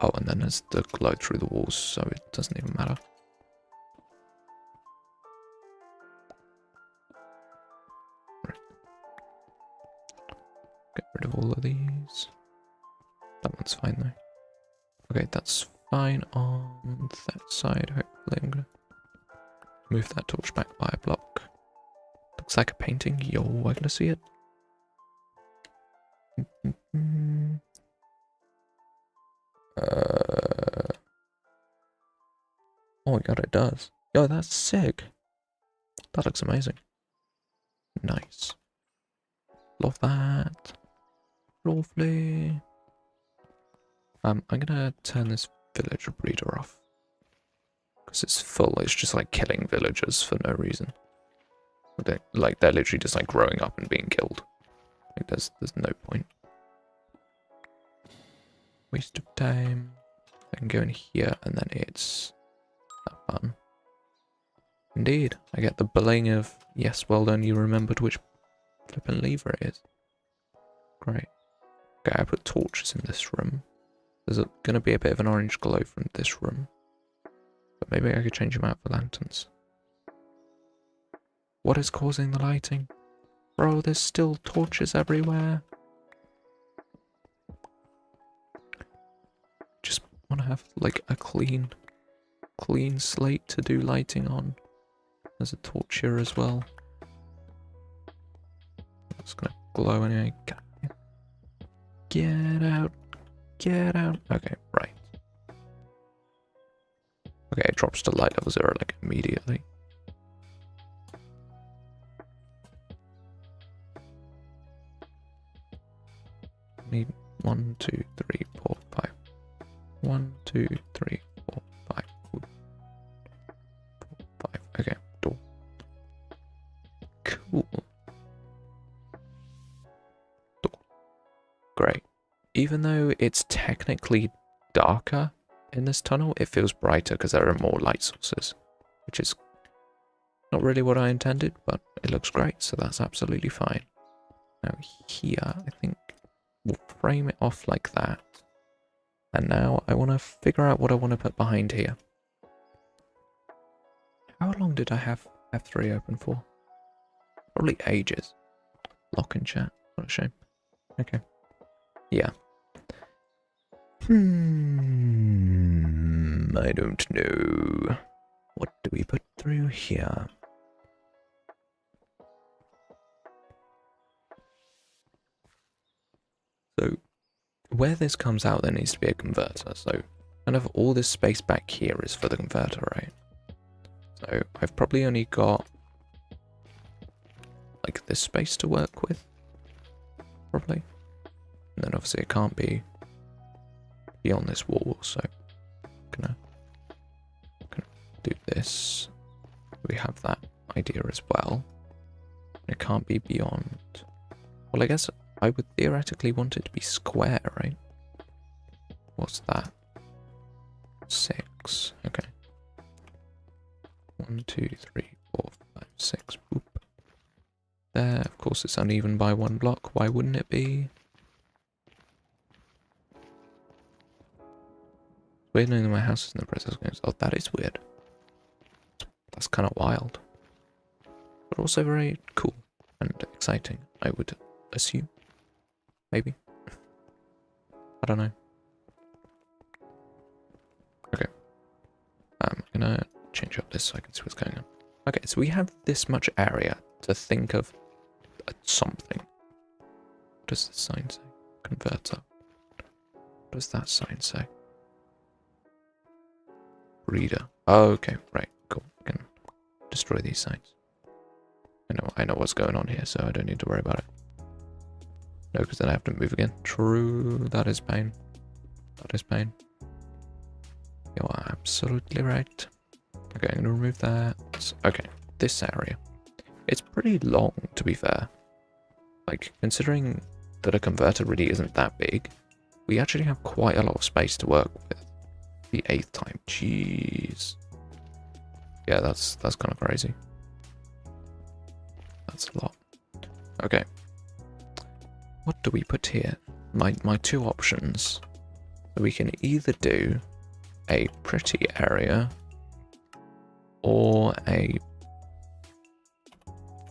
Oh, and then there's the glow through the walls, so it doesn't even matter. Get rid of all of these. That one's fine though. Okay, that's fine on that side. Hopefully I'm gonna move that torch back by a block. Looks like a painting. Yo, I gonna see it. Oh my god, it does. Yo, that's sick. That looks amazing. Nice. Love that. Lovely. I'm gonna turn this villager breeder off. Because it's full, it's just like killing villagers for no reason. They're literally just like growing up and being killed. Like there's no point. Waste of time. I can go in here and then it's that button. Indeed, I get the bling of, yes, well done, you remembered which flippin' lever it is. Great. Okay, I put torches in this room. There's going to be a bit of an orange glow from this room. But maybe I could change them out for lanterns. What is causing the lighting? Bro, there's still torches everywhere. Just want to have like a clean slate to do lighting on. There's a torch here as well. It's going to glow anyway. Get out. Get out. Okay, right. Okay, it drops to light level 0 like immediately. Need 1, 2, 3, 4, 5. 1, 2, 3, 4, 5. 4, 5. Okay, door. Cool. Door. Great. Even though it's technically darker in this tunnel, it feels brighter because there are more light sources, which is not really what I intended, but it looks great, so that's absolutely fine. Now here, I think we'll frame it off like that. And now I want to figure out what I want to put behind here. How long did I have F3 open for? Probably ages. Lock in chat. What a shame. Okay. Yeah. I don't know. What do we put through here? So, where this comes out, there needs to be a converter. So, kind of all this space back here is for the converter, right? So, I've probably only got like this space to work with. Probably. And then obviously it can't be beyond this wall, so I'm gonna do this. We have that idea as well. It can't be beyond. Well, I guess I would theoretically want it to be square, right? What's that? 6. Okay. 1, 2, 3, 4, 5, 6. Boop. there. Of course, it's uneven by 1 block. Why wouldn't it be? Weird knowing that my house is in the process of going. Oh, that is weird. That's kind of wild. But also very cool and exciting, I would assume. Maybe. I don't know. Okay. I'm gonna change up this so I can see what's going on. Okay, so we have this much area to think of something. What does this sign say? Converter. What does that sign say? Reader. Oh, okay, right, cool. I can destroy these signs. I know what's going on here, so I don't need to worry about it. No, because then I have to move again. True, that is pain. That is pain. You are absolutely right. Okay, I'm gonna remove that. Okay, this area. It's pretty long, to be fair. Like, considering that a converter really isn't that big, we actually have quite a lot of space to work with. The 8th time, jeez. Yeah, that's kind of crazy. That's a lot. Okay. What do we put here? My 2 options. We can either do a pretty area or a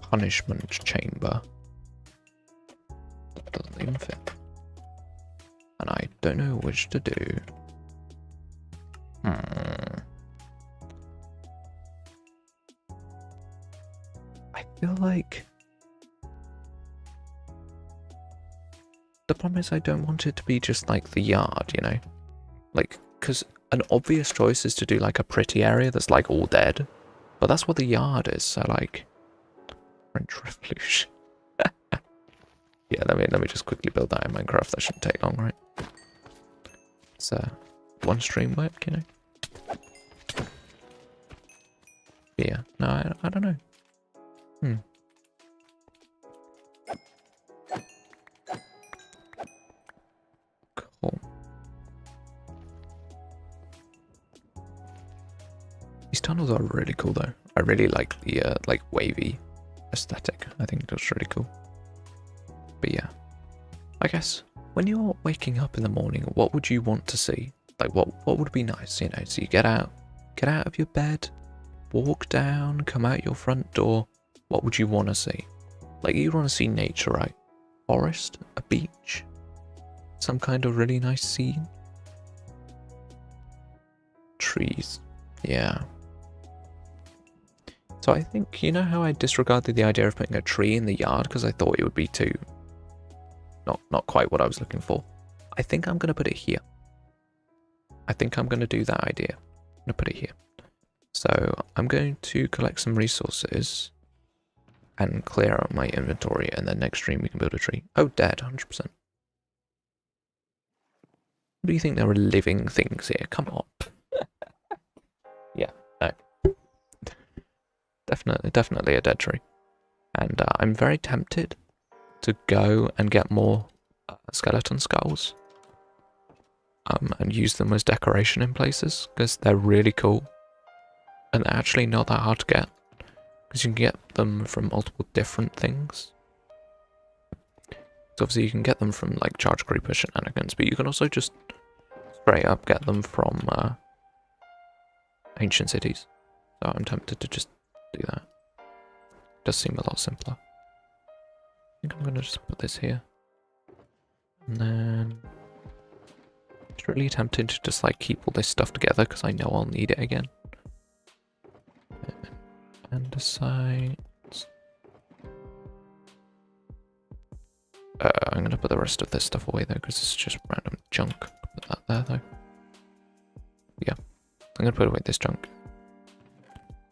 punishment chamber. That doesn't even fit. And I don't know which to do. I feel like the problem is I don't want it to be just like the yard, you know? Like, because an obvious choice is to do like a pretty area that's like all dead. But that's what the yard is, so like French Revolution. Yeah, let me just quickly build that in Minecraft. That shouldn't take long, right? It's one stream work, you know? Yeah, no, I don't know. Cool. These tunnels are really cool though. I really like the like wavy aesthetic. I think it looks really cool. But yeah, I guess when you're waking up in the morning, what would you want to see? Like what would be nice, you know? So you get out of your bed, walk down, come out your front door. What would you want to see? Like you want to see nature, right? Forest, a beach, some kind of really nice scene. Trees, yeah. So I think, you know how I disregarded the idea of putting a tree in the yard because I thought it would be too... Not quite what I was looking for. I think I'm going to put it here. I think I'm going to do that idea. I'm going to put it here. So I'm going to collect some resources and clear out my inventory, and then next stream we can build a tree. Oh, dead, 100%. Do you think there are living things here? Come on. Yeah, no. Definitely a dead tree. And I'm very tempted to go and get more skeleton skulls. And use them as decoration in places, because they're really cool. And they're actually not that hard to get, because you can get them from multiple different things. So obviously you can get them from like charge creeper shenanigans, but you can also just straight up get them from ancient cities. So I'm tempted to just do that. It does seem a lot simpler. I think I'm going to just put this here. And then... it's really tempted to just like keep all this stuff together because I know I'll need it again. Andesite. I'm going to put the rest of this stuff away though because it's just random junk. Put that there though. Yeah. I'm going to put away this junk.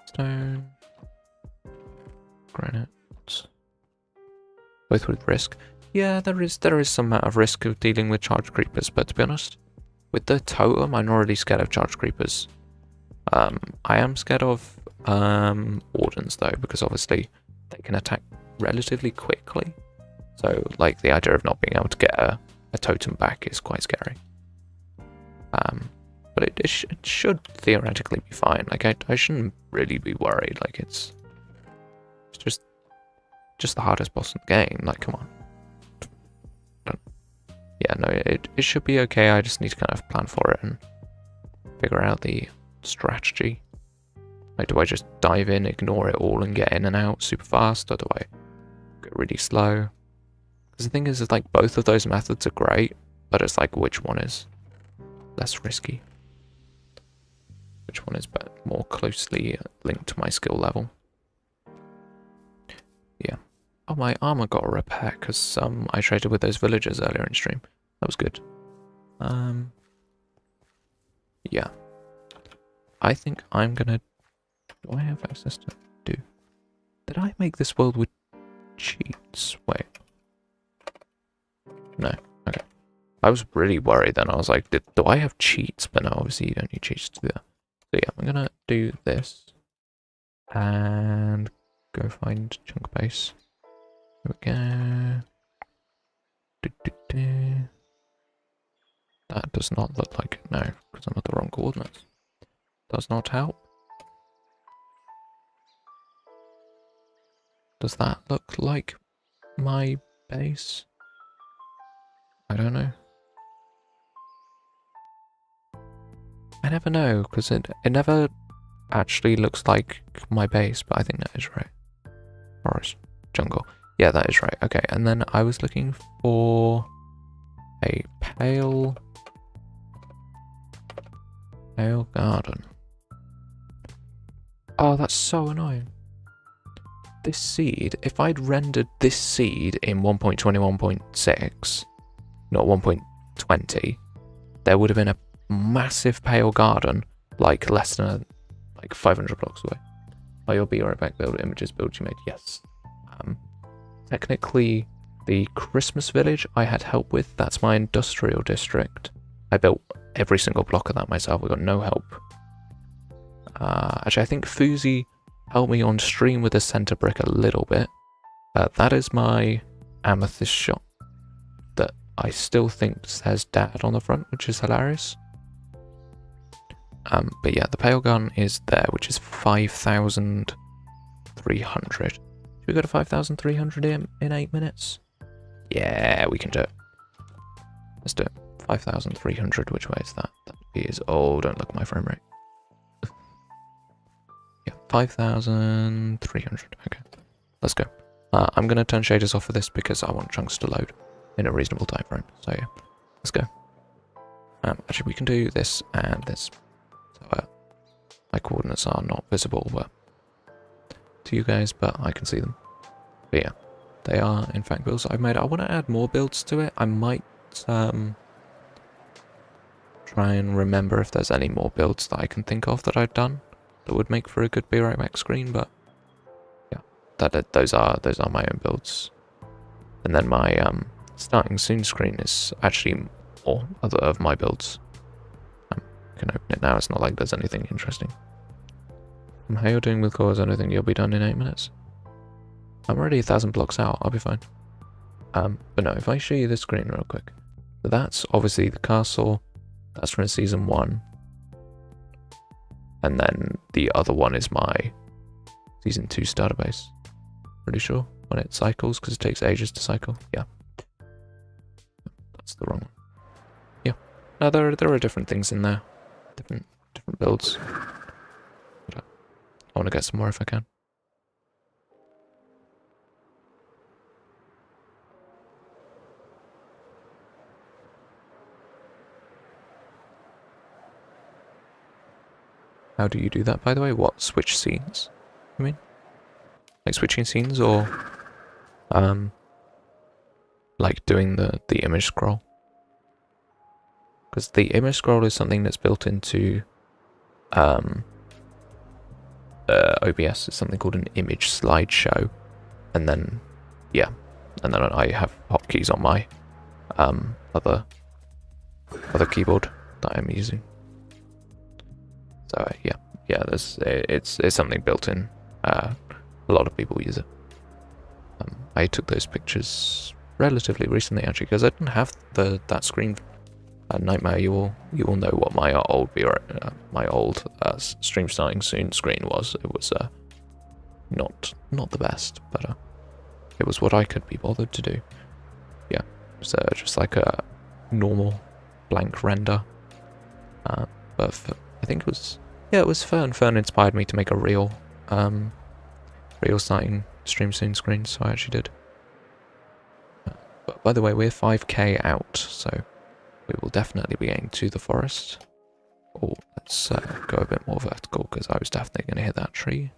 Stone. Granite. Both with risk. Yeah, there is some amount of risk of dealing with charge creepers, but to be honest, with the totem, I'm not really scared of charge creepers. I am scared of wardens though, because obviously they can attack relatively quickly. So like the idea of not being able to get a totem back is quite scary. But it should theoretically be fine. Like I shouldn't really be worried. Like it's just just the hardest boss in the game. Like, come on. Yeah, no, it should be okay. I just need to kind of plan for it and figure out the strategy. Like, do I just dive in, ignore it all, and get in and out super fast, or do I go really slow? Because the thing is, like, both of those methods are great, but it's like, which one is less risky? Which one is more closely linked to my skill level? Yeah. Oh, my armor got a repair because I traded with those villagers earlier in stream. That was good. Yeah. I think I'm gonna... Do I have access to... Did I make this world with cheats? Wait. No. Okay. I was really worried then. I was like, do I have cheats? But no, obviously you don't need cheats to do that. So yeah, I'm gonna do this. And go find chunk base. Here we go. That does not look like it, no, because I'm at the wrong coordinates. Does not help. Does that look like my base? I don't know. I never know, because it never actually looks like my base, but I think that is right. Forest, jungle. Yeah, that is right. Okay, and then I was looking for a pale garden. Oh, that's so annoying. This seed, if I'd rendered this seed in 1.21.6, not 1.20, there would have been a massive pale garden, like less than like 500 blocks away. Oh, you'll be right back. Build images, build you made. Yes. Technically, the Christmas village I had help with. That's my industrial district. I built every single block of that myself. We got no help. Actually, I think Fuzi helped me on stream with the center brick a little bit. That is my amethyst shop that I still think says dad on the front, which is hilarious. But yeah, the pale gun is there, which is 5,300. Should we go to 5,300 in 8 minutes? Yeah, we can do it. Let's do it. 5,300, which way is that? That is, oh, don't look at my frame rate. Yeah, 5,300, okay. Let's go. I'm going to turn shaders off for this because I want chunks to load in a reasonable time frame. So yeah, let's go. Actually, we can do this and this. So my coordinates are not visible to you guys, but I can see them. But yeah, they are in fact builds I've made. I want to add more builds to it. I might try and remember if there's any more builds that I can think of that I've done that would make for a good Be Right Back screen, but yeah, those are my own builds. And then my starting soon screen is actually more other of my builds. I can open it now. It's not like there's anything interesting. How you're doing with cores? I don't think you'll be done in 8 minutes. I'm already 1,000 blocks out. I'll be fine. But no, if I show you this screen real quick. So that's obviously the castle. That's from season 1. And then the other one is my season 2 starter base. Pretty sure when it cycles, because it takes ages to cycle. Yeah. That's the wrong one. Yeah. No, there are different things in there. Different builds. But I want to get some more if I can. How do you do that, by the way? What? Switch scenes? I mean? Like switching scenes or... like doing the image scroll? Because the image scroll is something that's built into... OBS. It's something called an image slideshow. And then... yeah. And then I have hotkeys on my... other keyboard that I'm using. So yeah, it's something built in. A lot of people use it. I took those pictures relatively recently, actually, because I didn't have that screen. Nightmare, you will know what my old stream starting soon screen was. It was not the best, but It was what I could be bothered to do. Yeah, so just like a normal blank render. But I think it was, yeah, it was Fern. Fern inspired me to make a real starting stream soon screen, so I actually did. But by the way, we're 5k out, so we will definitely be getting to the forest. Oh, let's go a bit more vertical, because I was definitely going to hit that tree.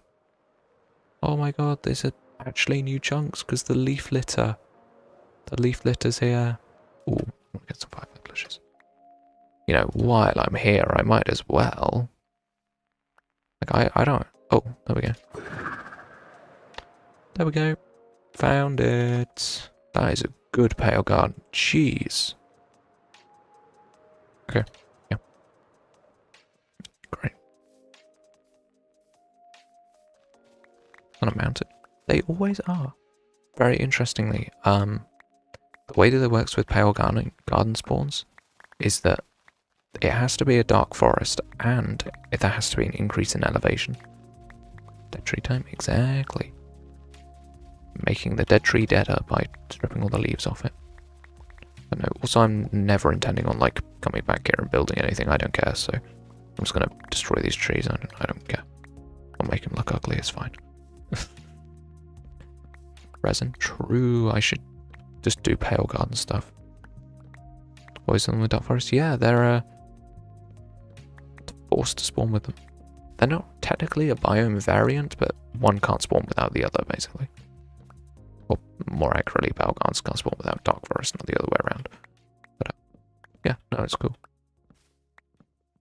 Oh my god, these are actually new chunks, because the leaf litter's here. Oh, I'll get some five bushes. You know, while I'm here, I might as well. Like, I don't... Oh, there we go. There we go. Found it. That is a good pale garden. Jeez. Okay. Yeah. Great. Gonna mount it. They always are. Very interestingly, the way that it works with pale garden spawns is that it has to be a dark forest, and there has to be an increase in elevation. Dead tree time, exactly. Making the dead tree deader by stripping all the leaves off it. But no, also I'm never intending on like coming back here and building anything. I don't care, so I'm just gonna destroy these trees. I don't care. I'll make them look ugly, it's fine. Resin, true. I should just do pale garden stuff. What is them with dark forest? Yeah, they're forced to spawn with them. They're not technically a biome variant, but one can't spawn without the other, basically. Or more accurately, pale gardens can't spawn without dark forest, not the other way around. But yeah, no, it's cool.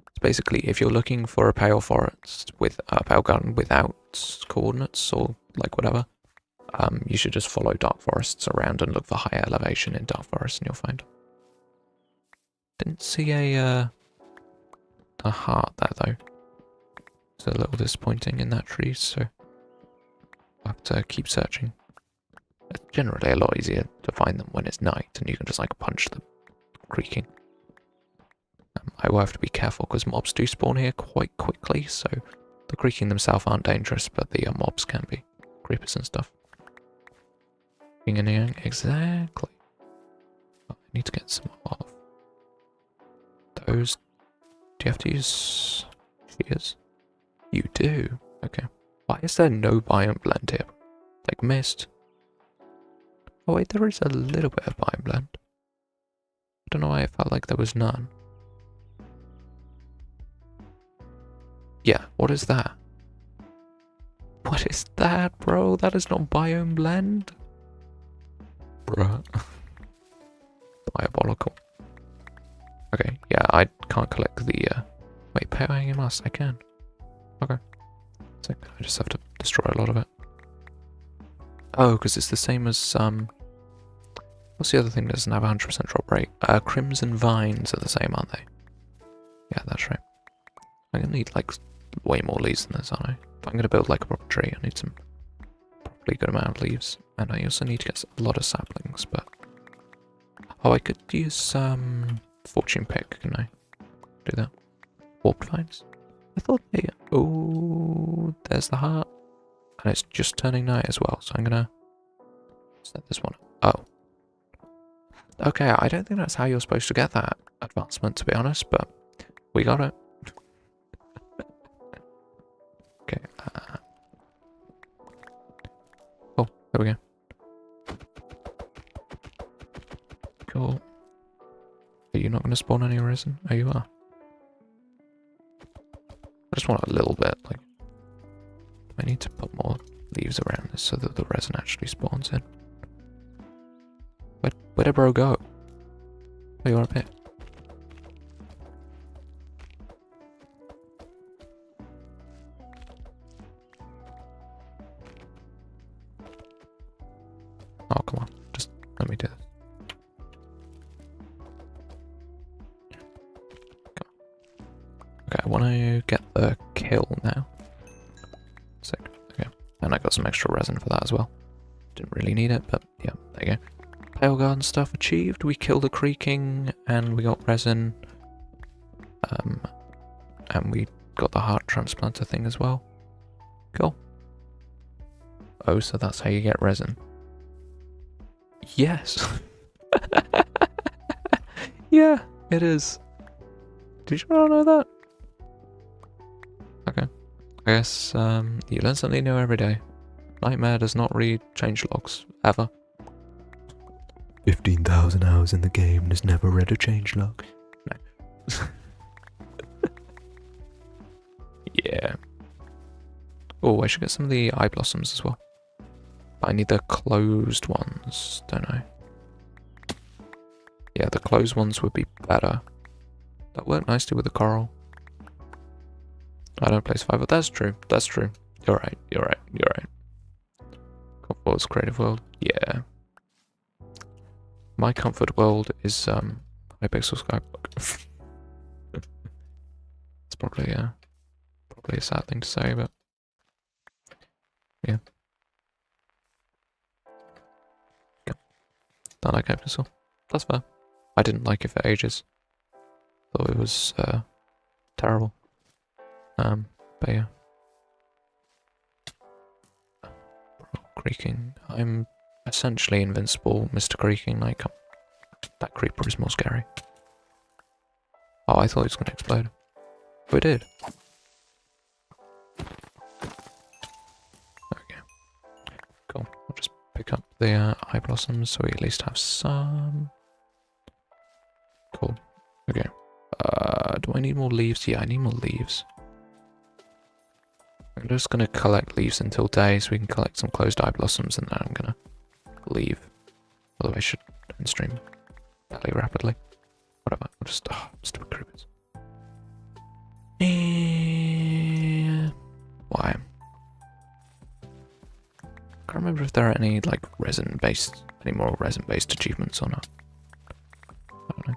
It's basically, if you're looking for a pale forest with a pale garden without coordinates or like whatever, you should just follow dark forests around and look for higher elevation in dark forest, and you'll find. Didn't see a heart there though. It's a little disappointing in that tree, so I'll have to keep searching. It's generally a lot easier to find them when it's night, and you can just like punch the creaking. I will have to be careful because mobs do spawn here quite quickly, so the creaking themselves aren't dangerous, but the mobs can be. Creepers and stuff. Yin and yang, exactly. Oh, I need to get some of those. Do you have to use shears? You do. Okay. Why is there no biome blend here? Like mist. Oh wait, there is a little bit of biome blend. I don't know why I felt like there was none. Yeah, what is that? What is that, bro? That is not biome blend. Bruh. Diabolical. Okay, yeah, I can't collect the, wait, pale hanging mass, I can. Okay. So I just have to destroy a lot of it. Oh, because it's the same as, what's the other thing that doesn't have a 100% drop rate? Crimson vines are the same, aren't they? Yeah, that's right. I'm gonna need, like, way more leaves than this, aren't I? If I'm gonna build, like, a proper tree, I need some probably good amount of leaves. And I also need to get a lot of saplings, but... Oh, I could use, fortune pick, can I? Do that. Warped vines? I thought they... Oh, there's the heart. And it's just turning night as well, so I'm gonna set this one up. Oh. Okay, I don't think that's how you're supposed to get that advancement, to be honest, but we got it. Okay. Oh, there we go. Cool. Are you not going to spawn any resin? Oh, you are. I just want a little bit, like... I need to put more leaves around this so that the resin actually spawns in. Where'd bro go? Oh, you're up here. Oh, come on. Just let me do this. Okay, I want to get the kill now. Sick. Okay. And I got some extra resin for that as well. Didn't really need it, but yeah, there you go. Pale garden stuff achieved. We killed the creaking, and we got resin. And we got the heart transplanter thing as well. Cool. Oh, so that's how you get resin. Yes. Yeah, it is. Did you not know that? Okay. I guess you learn something new every day. Nightmare does not read changelogs, ever. 15,000 hours in the game and has never read a changelog. No. Yeah. Oh, I should get some of the eye blossoms as well. But I need the closed ones, don't I? Yeah, the closed ones would be better. That worked nicely with the coral. I don't place 5, but that's true. That's true. You're right. You're right. You're right. Comfort creative world. Yeah. My comfort world is Hypixel Skyblock. It's probably a sad thing to say, but yeah. Don't like Hypixel. That's fair. I didn't like it for ages. Thought it was terrible. But yeah. Creaking. I'm essentially invincible, Mr. Creaking. Like, that creeper is more scary. Oh, I thought it was going to explode. But it did. Okay. Cool. I'll just pick up the eye blossoms so we at least have some. Cool. Okay. Do I need more leaves? Yeah, I need more leaves. I'm just going to collect leaves until day so we can collect some closed eye blossoms and then I'm going to leave. Although I should end stream fairly rapidly. Whatever. I'll just... Oh, stupid creepers. Why? I can't remember if there are any, like, any more resin-based achievements or not. I don't know.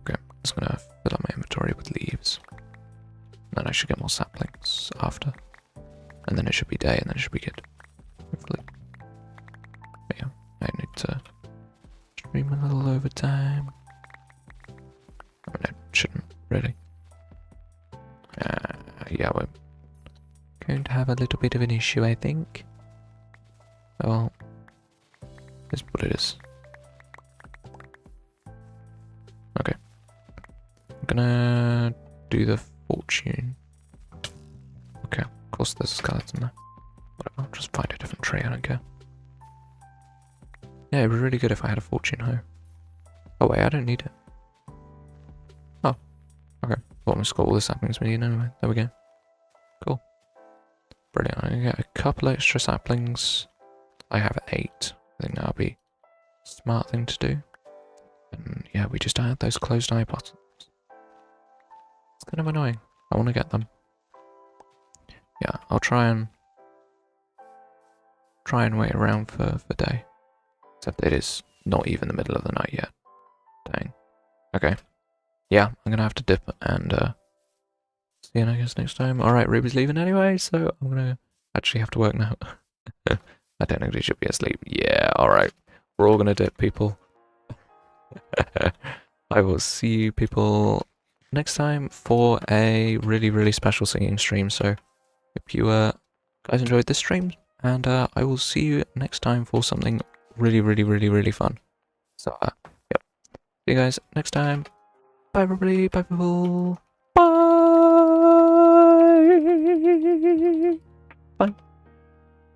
Okay, I'm just gonna fill up my inventory with leaves. And then I should get more saplings after. And then it should be day, and then it should be good. Hopefully. But yeah, I need to stream a little overtime. Oh no, shouldn't, really. Yeah, we're going to have a little bit of an issue, I think. Well, it's what it is. Okay. I'm gonna do the fortune. Okay, of course there's a skeleton there. Whatever, I'll just find a different tree, I don't care. Yeah, it'd be really good if I had a fortune hoe. Oh wait, I don't need it. Oh, okay. Well, I'm just got all the saplings we need anyway. There we go. Cool. Brilliant. I'm gonna get a couple extra saplings. I have 8. I think that'll be a smart thing to do. And yeah, we just add those closed eye buttons. It's kind of annoying. I want to get them. Yeah, I'll try and wait around for day. Except it is not even the middle of the night yet. Dang. Okay. Yeah, I'm gonna have to dip and see you, I guess, next time. Alright, Ruby's leaving anyway, so I'm gonna actually have to work now. I technically should be asleep. Yeah, alright. We're all gonna dip, people. I will see you people next time for a really, really special singing stream. So hope you guys enjoyed this stream, and I will see you next time for something really, really, really, really fun. So yep. See you guys next time. Bye everybody, bye people. Bye. Bye.